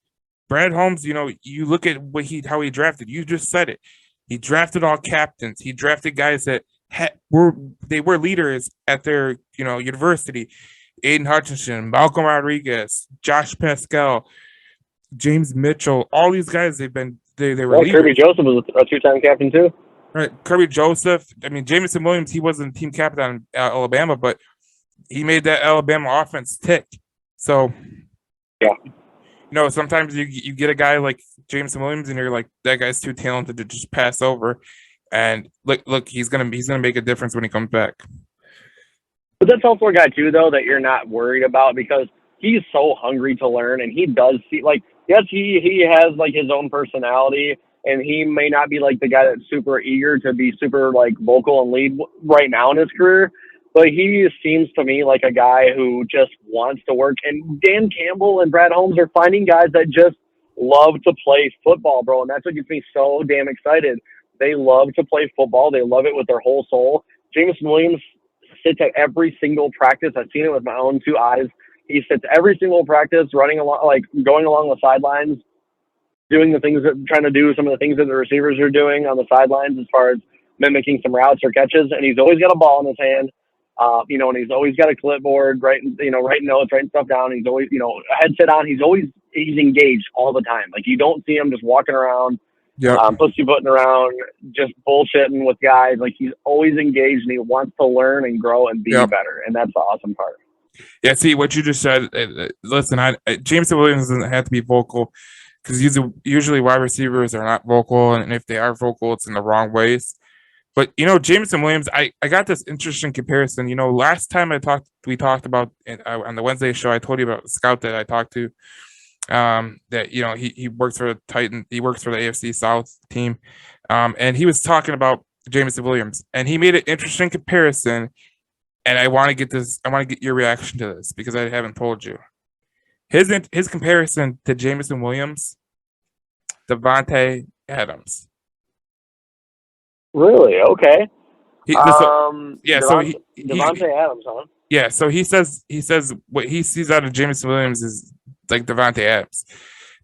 Brad Holmes, you look at how he drafted. You just said it. He drafted all captains. He drafted guys that were leaders at their university. Aiden Hutchinson, Malcolm Rodriguez, Josh Pascal, James Mitchell, all these guys they were leaders. Kirby Joseph was a two-time captain too. Right, Kirby Joseph. I mean, Jameson Williams, he wasn't team captain on Alabama, but he made that Alabama offense tick. So, yeah, sometimes you get a guy like Jameson Williams, and you're like, that guy's too talented to just pass over. And look, he's gonna make a difference when he comes back. But that's also a guy too, though, that you're not worried about because he's so hungry to learn, and he does see yes, he has like his own personality. And he may not be like the guy that's super eager to be super like vocal and lead right now in his career, but he seems to me like a guy who just wants to work. And Dan Campbell and Brad Holmes are finding guys that just love to play football, bro. And that's what gets me so damn excited. They love to play football. They love it with their whole soul. Jameson Williams sits at every single practice. I've seen it with my own two eyes. He sits every single practice, running along, like going along the sidelines, doing the things trying to do some of the things that the receivers are doing on the sidelines as far as mimicking some routes or catches. And he's always got a ball in his hand, and he's always got a clipboard, writing notes, writing stuff down. He's always, a headset on. He's engaged all the time. Like you don't see him just walking around, pussyfooting around, just bullshitting with guys. Like he's always engaged and he wants to learn and grow and be better. And that's the awesome part. Yeah. See what you just said. Listen, Jameson Williams doesn't have to be vocal, because usually wide receivers are not vocal, and if they are vocal, it's in the wrong ways. But Jameson Williams, I got this interesting comparison. Last time we talked about on the Wednesday show, I told you about the scout that I talked to. That he works for the Titan, he works for the AFC South team, and he was talking about Jameson Williams, and he made an interesting comparison. And I want to get your reaction to this because I haven't told you. His comparison to Jameson Williams, Davante Adams. Really? Okay. Davante Adams, huh? Yeah, so he says what he sees out of Jameson Williams is like Davante Adams.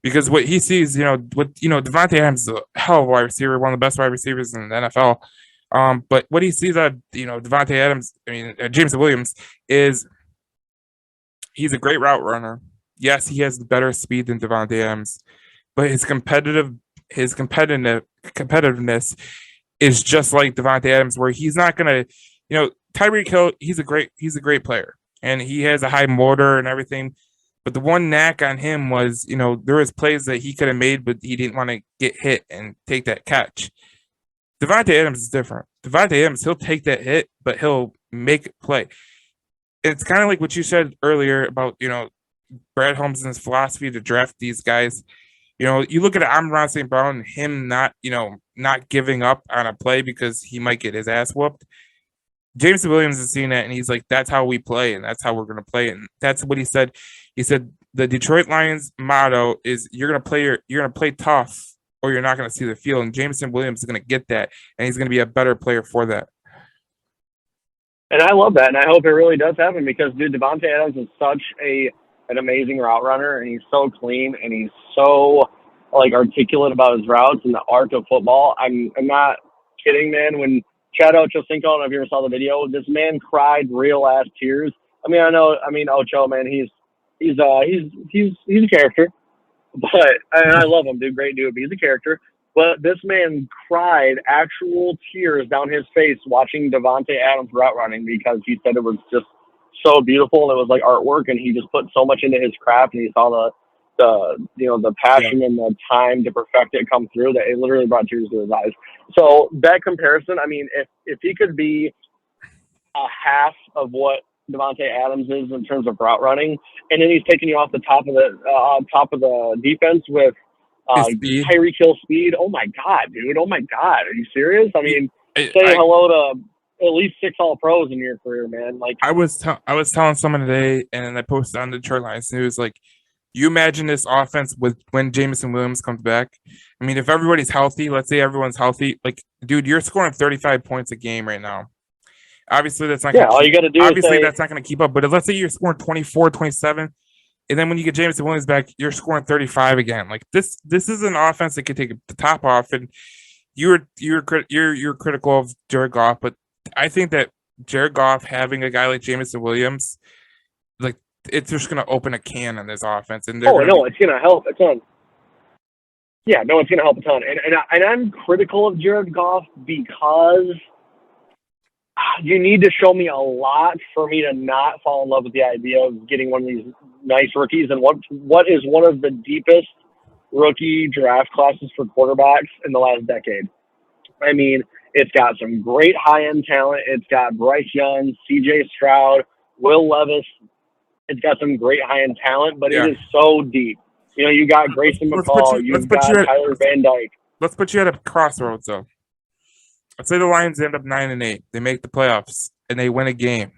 Because what he sees, Davante Adams is a hell of a wide receiver, one of the best wide receivers in the NFL. But what he sees out of, Davante Adams, Jameson Williams, is he's a great route runner. Yes, he has better speed than Davante Adams, but his competitiveness is just like Davante Adams, where he's not gonna, Tyreek Hill, he's a great player, and he has a high motor and everything. But the one knack on him was, there was plays that he could have made, but he didn't want to get hit and take that catch. Davante Adams is different. Davante Adams, he'll take that hit, but he'll make it play. It's kind of like what you said earlier about, Brad Holmes' philosophy to draft these guys. You look at Amon-Ra St.Brown and him not giving up on a play because he might get his ass whooped. Jameson Williams is seeing that, and he's like, that's how we play, and that's how we're going to play. And that's what he said. He said the Detroit Lions motto is you're going to play tough, or you're not going to see the field. And Jameson Williams is going to get that, and he's going to be a better player for that. And I love that, and I hope it really does happen because, dude, Davante Adams is such an amazing route runner, and he's so clean, and he's so articulate about his routes and the art of football. I'm not kidding, man. When Chad Ochocinco, I don't know if you ever saw the video, this man cried real ass tears. Ocho, man, he's a character, but I love him, dude, great dude. But he's a character. But this man cried actual tears down his face watching Davante Adams route running because he said it was just so beautiful and it was like artwork, and he just put so much into his craft, and he saw the passion and the time to perfect it come through, that it literally brought tears to his eyes. So that comparison, I mean, if he could be a half of what Devontae Adams is in terms of route running, and then he's taking you off the top of the defense with Tyreek Hill speed. Oh my God, dude! Oh my God, are you serious? I mean, say hello to at least 6 All-Pros in your career, man. Like I was telling someone today, and I posted on the Detroit Lions News, like, you imagine this offense with when Jameson Williams comes back. I mean, if everybody's healthy, let's say everyone's healthy, like, dude, you're scoring 35 points a game right now. Obviously, that's not all you got to do. Obviously, that's not going to keep up. But let's say you're scoring 24, 27, and then when you get Jameson Williams back, you're scoring 35 again. Like this is an offense that could take the top off. And you're critical of Jared Goff, but I think that Jared Goff having a guy like Jameson Williams, like, it's just going to open a can on this offense. And it's going to help a ton. Yeah, no, it's going to help a ton. And I'm critical of Jared Goff because you need to show me a lot for me to not fall in love with the idea of getting one of these nice rookies. And what is one of the deepest rookie draft classes for quarterbacks in the last decade? I mean, it's got some great high-end talent. It's got Bryce Young, C.J. Stroud, Will Levis. It's got some great high-end talent, but it is so deep. You know, you got Grayson McCall. You've got Tyler Van Dyke. Let's put you at a crossroads, though. Let's say the Lions end up 9-8. They make the playoffs and they win a game.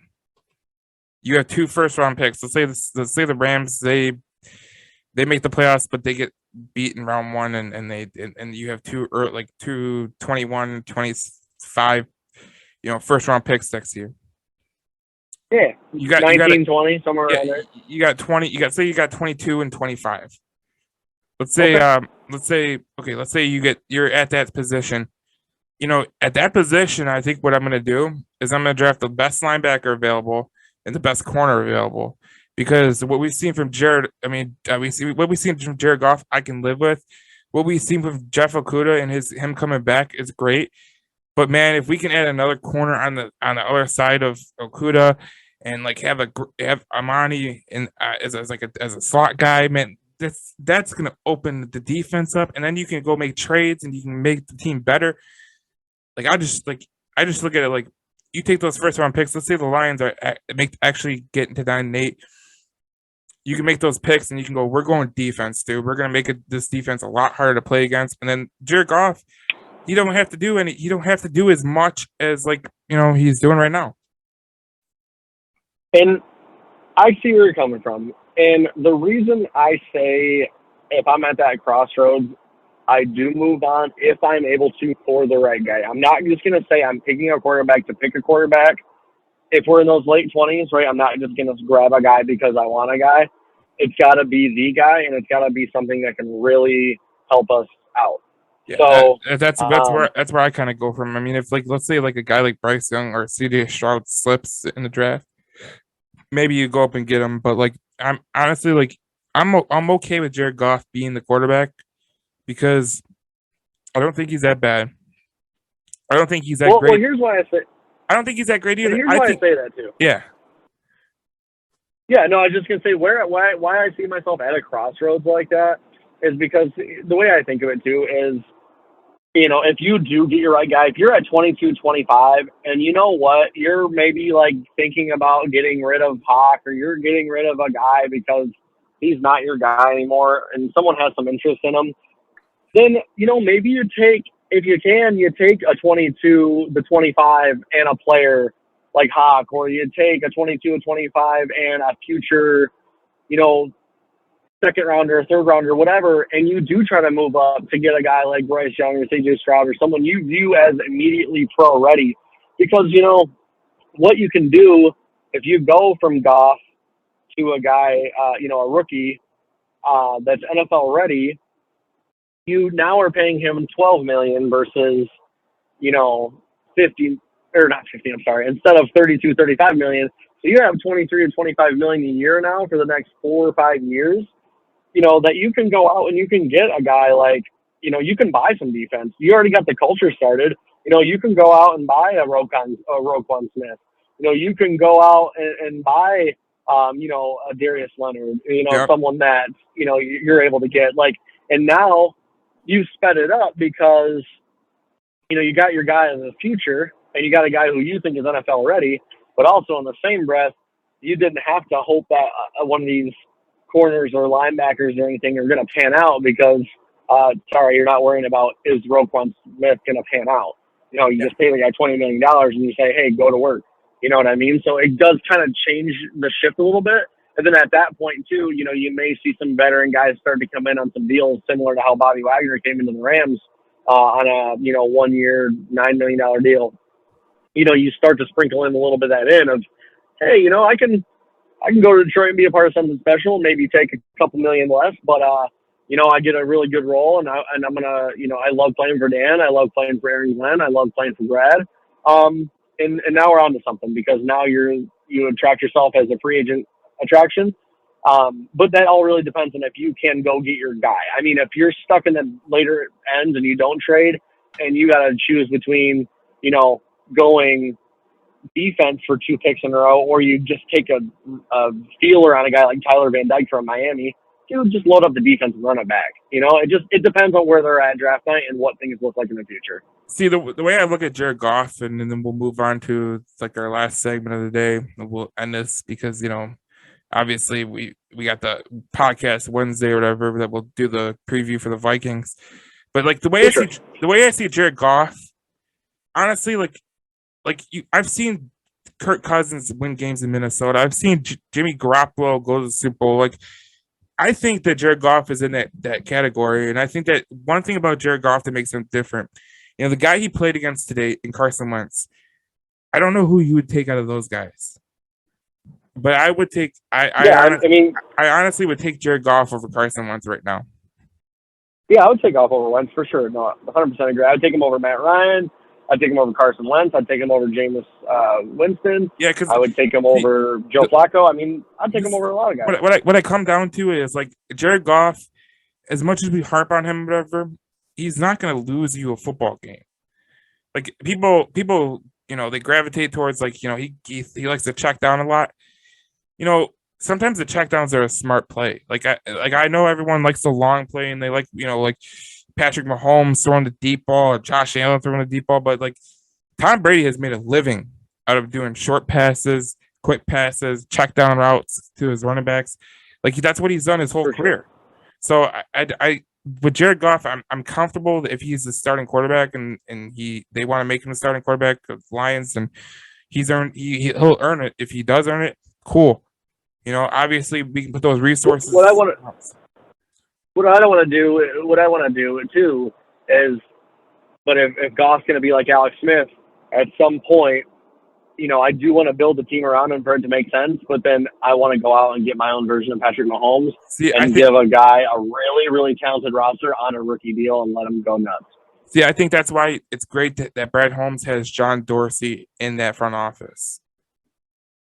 You have 2 first-round picks. Let's say the Rams they make the playoffs, but they get beat in round 1, and you have 2 21, 25, first-round picks next year. Yeah, you got 19, 20, somewhere around there. You got 20. You got 22 and 25. Let's say you're at that position. At that position, I think what I'm going to do is I'm going to draft the best linebacker available and the best corner available, because what we've seen from Jared Goff, I can live with. What we've seen from Jeff Okudah and him coming back is great. But man, if we can add another corner on the other side of Okudah and like have Amon-Ra as a slot guy, man, that's going to open the defense up, and then you can go make trades and you can make the team better. Like I just look at it like, you take those first round picks. Let's say the Lions actually get into 9-8. You can make those picks and you can go, we're going defense, dude. We're gonna make this defense a lot harder to play against. And then Jared Goff, you don't have to do as much as he's doing right now. And I see where you're coming from. And the reason I say, if I'm at that crossroads, I do move on if I'm able to for the right guy. I'm not just going to say I'm picking a quarterback to pick a quarterback. If we're in those late 20s, right, I'm not just going to grab a guy because I want a guy. It's got to be the guy, and it's got to be something that can really help us out. Yeah, so that's where I kind of go from. I mean, if let's say a guy like Bryce Young or C.J. Stroud slips in the draft, maybe you go up and get him. But I'm honestly I'm okay with Jared Goff being the quarterback, because I don't think he's that bad. I don't think he's that great. Well, here's why I say. I don't think he's that great either. Here's why I say that too. Yeah. Yeah, no, I was just gonna say why I see myself at a crossroads like that is because the way I think of it too is, if you do get your right guy, if you're at 22, 25, and you know what, you're maybe thinking about getting rid of Hawk, or you're getting rid of a guy because he's not your guy anymore, and someone has some interest in him. Then, maybe you take a 22, the 25, and a player like Hawk, or you take a 22, a 25, and a future, second rounder, third rounder, whatever, and you do try to move up to get a guy like Bryce Young or C.J. Stroud or someone you view as immediately pro ready. Because, what you can do if you go from Goff to a guy, a rookie that's NFL ready, you now are paying him $12 million versus, 50, or not 50, I'm sorry, instead of 32, 35 million. So you have 23 or 25 million a year now for the next 4 or 5 years, that you can go out and you can get a guy you can buy some defense. You already got the culture started. You can go out and buy a Roquan Smith. You can go out and buy a Darius Leonard, Yep. someone that, you're able to get and now you sped it up because, you got your guy in the future and you got a guy who you think is NFL ready, but also in the same breath, you didn't have to hope that one of these corners or linebackers or anything are going to pan out because, you're not worrying about is Roquan Smith going to pan out. You just pay the guy $20 million and you say, hey, go to work. You know what I mean? So it does kind of change the shift a little bit. And then at that point, too, you may see some veteran guys start to come in on some deals similar to how Bobby Wagner came into the Rams on a, 1 year, $9 million deal. You start to sprinkle in a little bit of that in of, hey, I can go to Detroit and be a part of something special, maybe take a couple million less, but, I get a really good role and I'm going to, I love playing for Dan. I love playing for Aaron Glenn. I love playing for Brad. And now we're on to something because now you attract yourself as a free agent attraction. But that all really depends on if you can go get your guy. I mean, if you're stuck in the later ends and you don't trade and you got to choose between, going defense for 2 picks in a row, or you just take a feeler on a guy like Tyler Van Dyke from Miami, just load up the defense and run it back. It depends on where they're at draft night and what things look like in the future. See, the way I look at Jared Goff, and then we'll move on to our last segment of the day. We'll end this because obviously we got the podcast Wednesday or whatever that we'll do the preview for the Vikings. But the way I see Jared Goff, honestly, I've seen Kirk Cousins win games in Minnesota. I've seen Jimmy Garoppolo go to the Super Bowl. I think that Jared Goff is in that category, and I think that one thing about Jared Goff that makes him different, the guy he played against today in Carson Wentz, I don't know who you would take out of those guys, but I would take I honestly would take Jared Goff over Carson Wentz right now. Yeah, I would take Goff over Wentz for sure. No, 100% agree. I'd take him over Matt Ryan. I'd take him over Carson Wentz. I'd take him over Jameis Winston. Yeah, because I would take him over Joe Flacco. I mean, I'd take him over a lot of guys. What I come down to is Jared Goff, as much as we harp on him, whatever, he's not going to lose you a football game. People, they gravitate towards he likes to check down a lot. Sometimes the checkdowns are a smart play. I know everyone likes the long play and they like Patrick Mahomes throwing the deep ball or Josh Allen throwing the deep ball, but Tom Brady has made a living out of doing short passes, quick passes, check down routes to his running backs. That's what he's done his whole career. So I with Jared Goff, I'm comfortable if he's the starting quarterback and they want to make him the starting quarterback of the Lions, and he'll earn it. If he does earn it, cool. Obviously we can put those resources. What I don't want to do too is, but if Goff's going to be like Alex Smith at some point, I do want to build a team around him for it to make sense, but then I want to go out and get my own version of Patrick Mahomes and give a guy a really, really talented roster on a rookie deal and let him go nuts. See, I think that's why it's great that Brad Holmes has John Dorsey in that front office.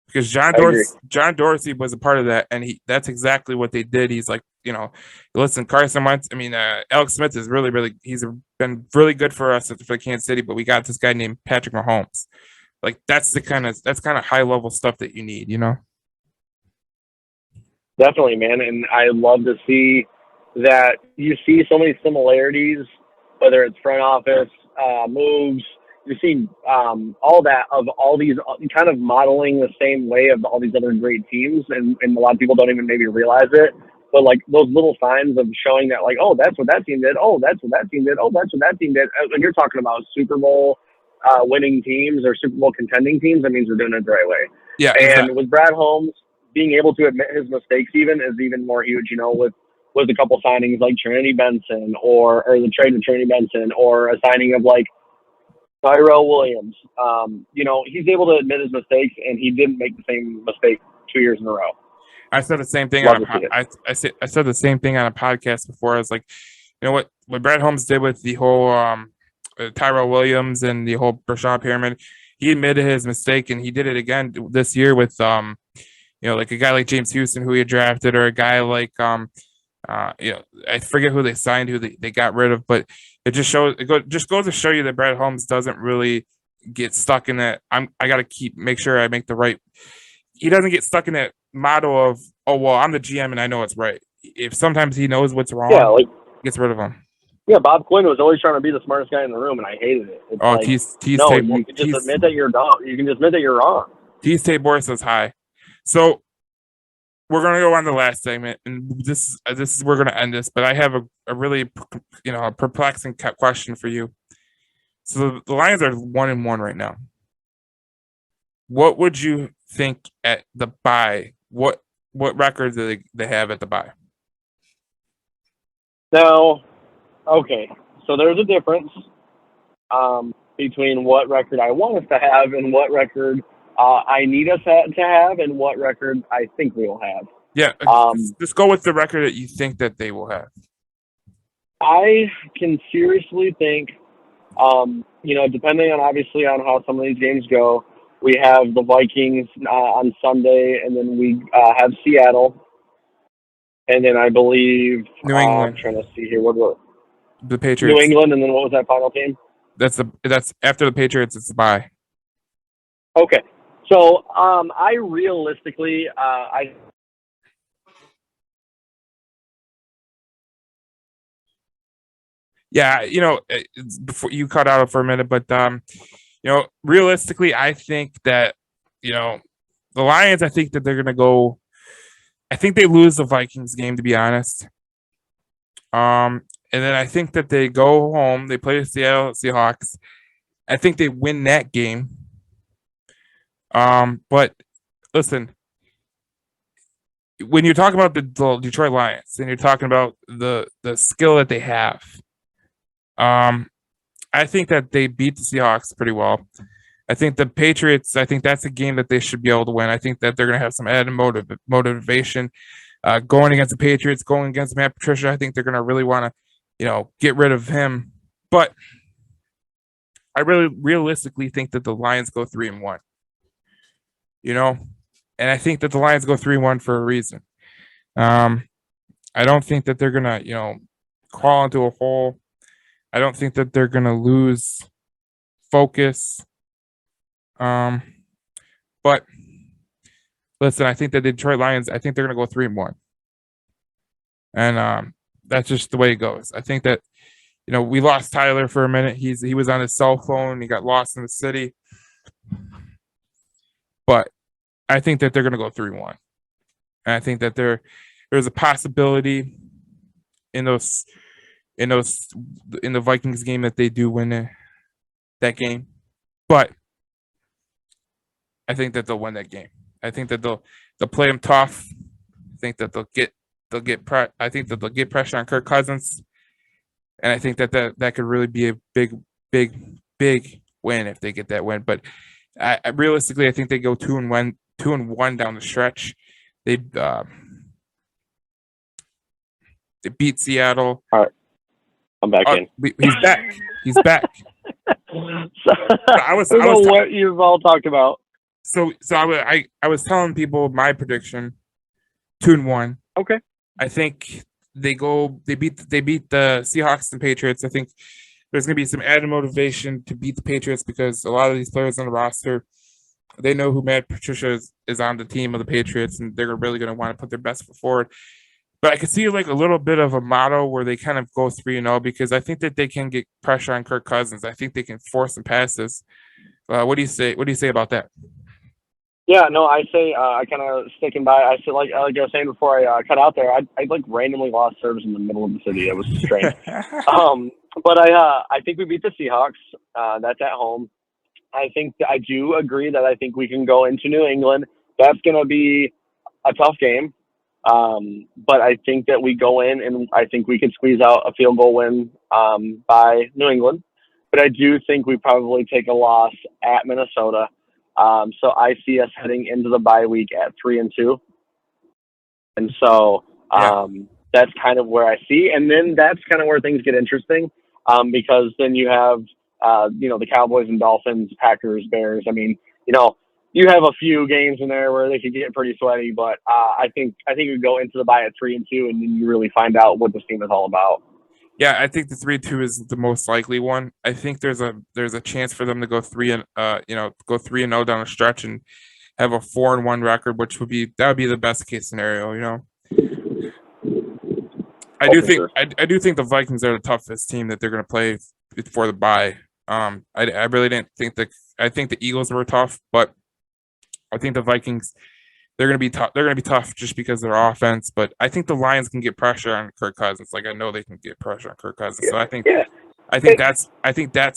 Because John Dorsey was a part of that, and that's exactly what they did. He's listen, Carson Wentz, Alex Smith is really, he's been really good for us for Kansas City, but we got this guy named Patrick Mahomes. That's kind of high level stuff that you need, Definitely, man. And I love to see that you see so many similarities, whether it's front office moves. You see all that of all these kind of modeling the same way of all these other great teams, and a lot of people don't even maybe realize it. But those little signs of showing that, oh, that's what that team did. Oh, that's what that team did. Oh, that's what that team did. When you're talking about Super Bowl winning teams or Super Bowl contending teams, that means we're doing it the right way. Yeah. And exactly. With Brad Holmes being able to admit his mistakes is even more huge. With a couple signings like Trinity Benson or the trade of Trinity Benson or a signing of Tyrell Williams, he's able to admit his mistakes, and he didn't make the same mistake 2 years in a row. I said the same thing. I said the same thing on a podcast before. I was like, what Brad Holmes did with the whole Tyrell Williams and the whole Brashad Pyramid, he admitted his mistake, and he did it again this year with a guy like James Houston, who he drafted, or a guy like I forget who they signed, who they got rid of, but it just goes to show you that Brad Holmes doesn't really get stuck in that. I got to make sure I make the right. he doesn't get stuck in that model of, oh well, I'm the GM and I know it's right. If sometimes he knows what's wrong, Yeah, like gets rid of him. yeah, Bob Quinn was always trying to be the smartest guy in the room, and I hated it. It's Oh, like, no, you can just admit that you're dumb. You can just admit that you're wrong. Tate Boris high. So we're gonna go on the last segment, and this is we're gonna end this. But I have a really a perplexing question for you. So the Lions are 1-1 right now. What would you think at the bye? What record do they have at the bye? Now, okay, so there's a difference between what record I want us to have and what record I need us to have and what record I think we will have. Yeah, just go with the record that you think that they will have. I can seriously think, depending on obviously on how some of these games go, we have the Vikings on Sunday, and then we have Seattle, and then I believe New England. I'm trying to see here what the Patriots. New England, and then what was that final team? That's after the Patriots. It's a bye. Okay, so I realistically Yeah, before you cut out for a minute, but realistically, I think that the Lions. I think that they're gonna go. I think they lose the Vikings game, to be honest. And then I think that they go home. They play the Seattle Seahawks. I think they win that game. But listen, when you're talking about the Detroit Lions and you're talking about the skill that they have, I think that they beat the Seahawks pretty well. I think the Patriots, I think that's a game that they should be able to win. I think that they're going to have some added motivation going against the Patriots, going against Matt Patricia. I think they're going to really want to, get rid of him. But I really realistically think that the Lions go 3-1. And I think that the Lions go 3-1 for a reason. I don't think that they're going to, crawl into a hole. I don't think that they're going to lose focus. But listen, I think that the Detroit Lions, I think they're going to go 3-1. And that's just the way it goes. I think that, we lost Tyler for a minute. He was on his cell phone. He got lost in the city. But I think that they're going to go 3-1. And I think that there's a possibility in the Vikings game that they do win that game. But I think that they'll win that game. I think that they'll play them tough. I think that I think that they'll get pressure on Kirk Cousins. And I think that could really be a big win if they get that win. But I realistically, I think they go 2-1 down the stretch. They beat Seattle. All right, I'm back in. He's back. He's back. I was what you've all talked about. So I was telling people my prediction, 2-1. Okay. I think they beat the Seahawks and Patriots. I think there's going to be some added motivation to beat the Patriots because a lot of these players on the roster, they know who Matt Patricia is on the team of the Patriots, and they're really going to want to put their best foot forward. But I could see like a little bit of a motto where they kind of go 3-0 because I think that they can get pressure on Kirk Cousins. I think they can force some passes. What do you say? What do you say about that? Yeah, no, I say I kind of sticking by. I said like I was saying before I cut out there. I like randomly lost service in the middle of the city. It was strange. But I think we beat the Seahawks. That's at home. I think I do agree that I think we can go into New England. That's going to be a tough game. But I think that we go in and I think we could squeeze out a field goal win by New England. But I do think we probably take a loss at Minnesota. So I see us heading into the bye week at 3-2. And so that's kind of where I see. And then that's kind of where things get interesting because then you have, the Cowboys and Dolphins, Packers, Bears. I mean, you have a few games in there where they could get pretty sweaty, but I think you go into the bye at 3-2, and then you really find out what this team is all about. Yeah, I think the 3-2 is the most likely one. I think there's a chance for them to go 3-0 down the stretch and have a 4-1 record, which would be the best case scenario. You know, I do think Sure. I do think the Vikings are the toughest team that they're going to play before the bye. I really didn't think I think the Eagles were tough, but I think the Vikings they're going to be tough. They're going to be tough just because of their offense, but I think the Lions can get pressure on Kirk Cousins. Like I know they can get pressure on Kirk Cousins. So I think that's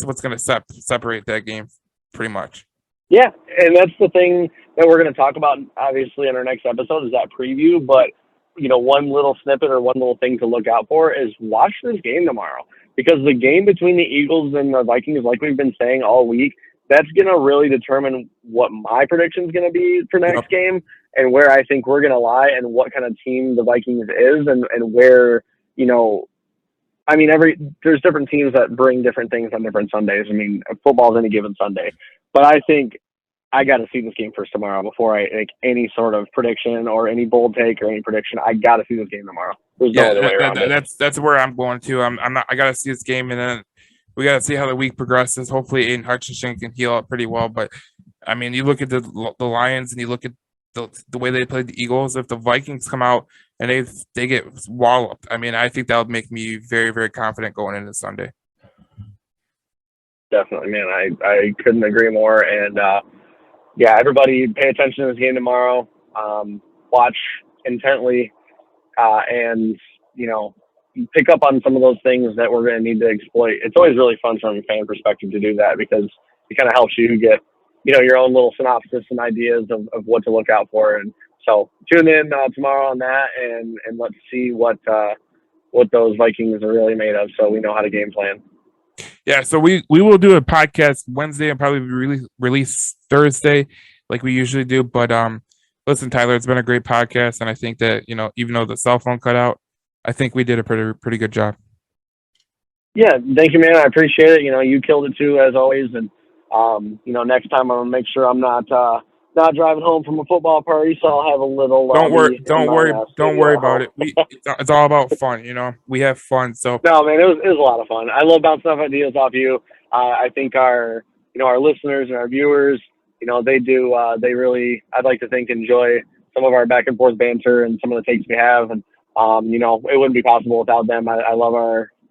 what's going to separate that game pretty much. Yeah, and that's the thing that we're going to talk about, obviously, in our next episode is that preview. But, one little snippet or one little thing to look out for is watch this game tomorrow. Because the game between the Eagles and the Vikings, like we've been saying all week, that's going to really determine what my prediction is going to be for next game and where I think we're going to lie and what kind of team the Vikings is and where, there's different teams that bring different things on different Sundays. I mean, football's any given Sunday. But I think I got to see this game first tomorrow before I make any sort of prediction or any bold take or any prediction. I got to see this game tomorrow. There's no other way around it. That's where I'm going to. I got to see this game, and then we got to see how the week progresses. Hopefully, Aiden Hutchinson can heal up pretty well. But I mean, you look at the Lions and you look at the way they played the Eagles. If the Vikings come out and they get walloped, I mean, I think that would make me very, very confident going into Sunday. Definitely, man. I couldn't agree more. And, everybody pay attention to this game tomorrow. Watch intently and, pick up on some of those things that we're going to need to exploit. It's always really fun from a fan perspective to do that because it kind of helps you get, your own little synopsis and ideas of what to look out for. And so tune in tomorrow on that and let's see what those Vikings are really made of so we know how to game plan. Yeah, so we will do a podcast Wednesday and probably release Thursday like we usually do. But listen, Tyler, it's been a great podcast, and I think that even though the cell phone cut out, I think we did a pretty good job. Yeah, thank you, man. I appreciate it. You killed it too, as always. And next time I'm gonna make sure I'm not driving home from a football party, so I'll have a little. Don't worry about it. It's all about fun, We have fun, so. No, man, it was a lot of fun. I love bouncing off ideas off you. I think our listeners and our viewers, they do. They really, I'd like to think, enjoy some of our back and forth banter and some of the takes we have, and it wouldn't be possible without them. I love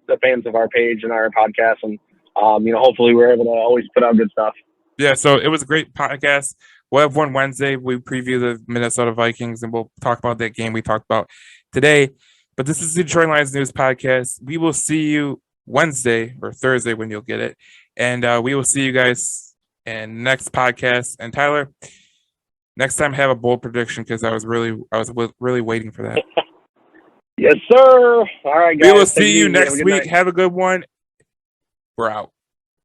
the fans of our page and our podcast, and hopefully we're able to always put out good stuff. Yeah, so it was a great podcast. We'll have one Wednesday. We preview the Minnesota Vikings, and we'll talk about that game we talked about today. But this is the Detroit Lions News Podcast. We will see you Wednesday or Thursday when you'll get it. And we will see you guys in next podcast. And Tyler, next time have a bold prediction because I was really waiting for that. Yes, sir. All right, guys. We will see you next week. Have a good one. We're out.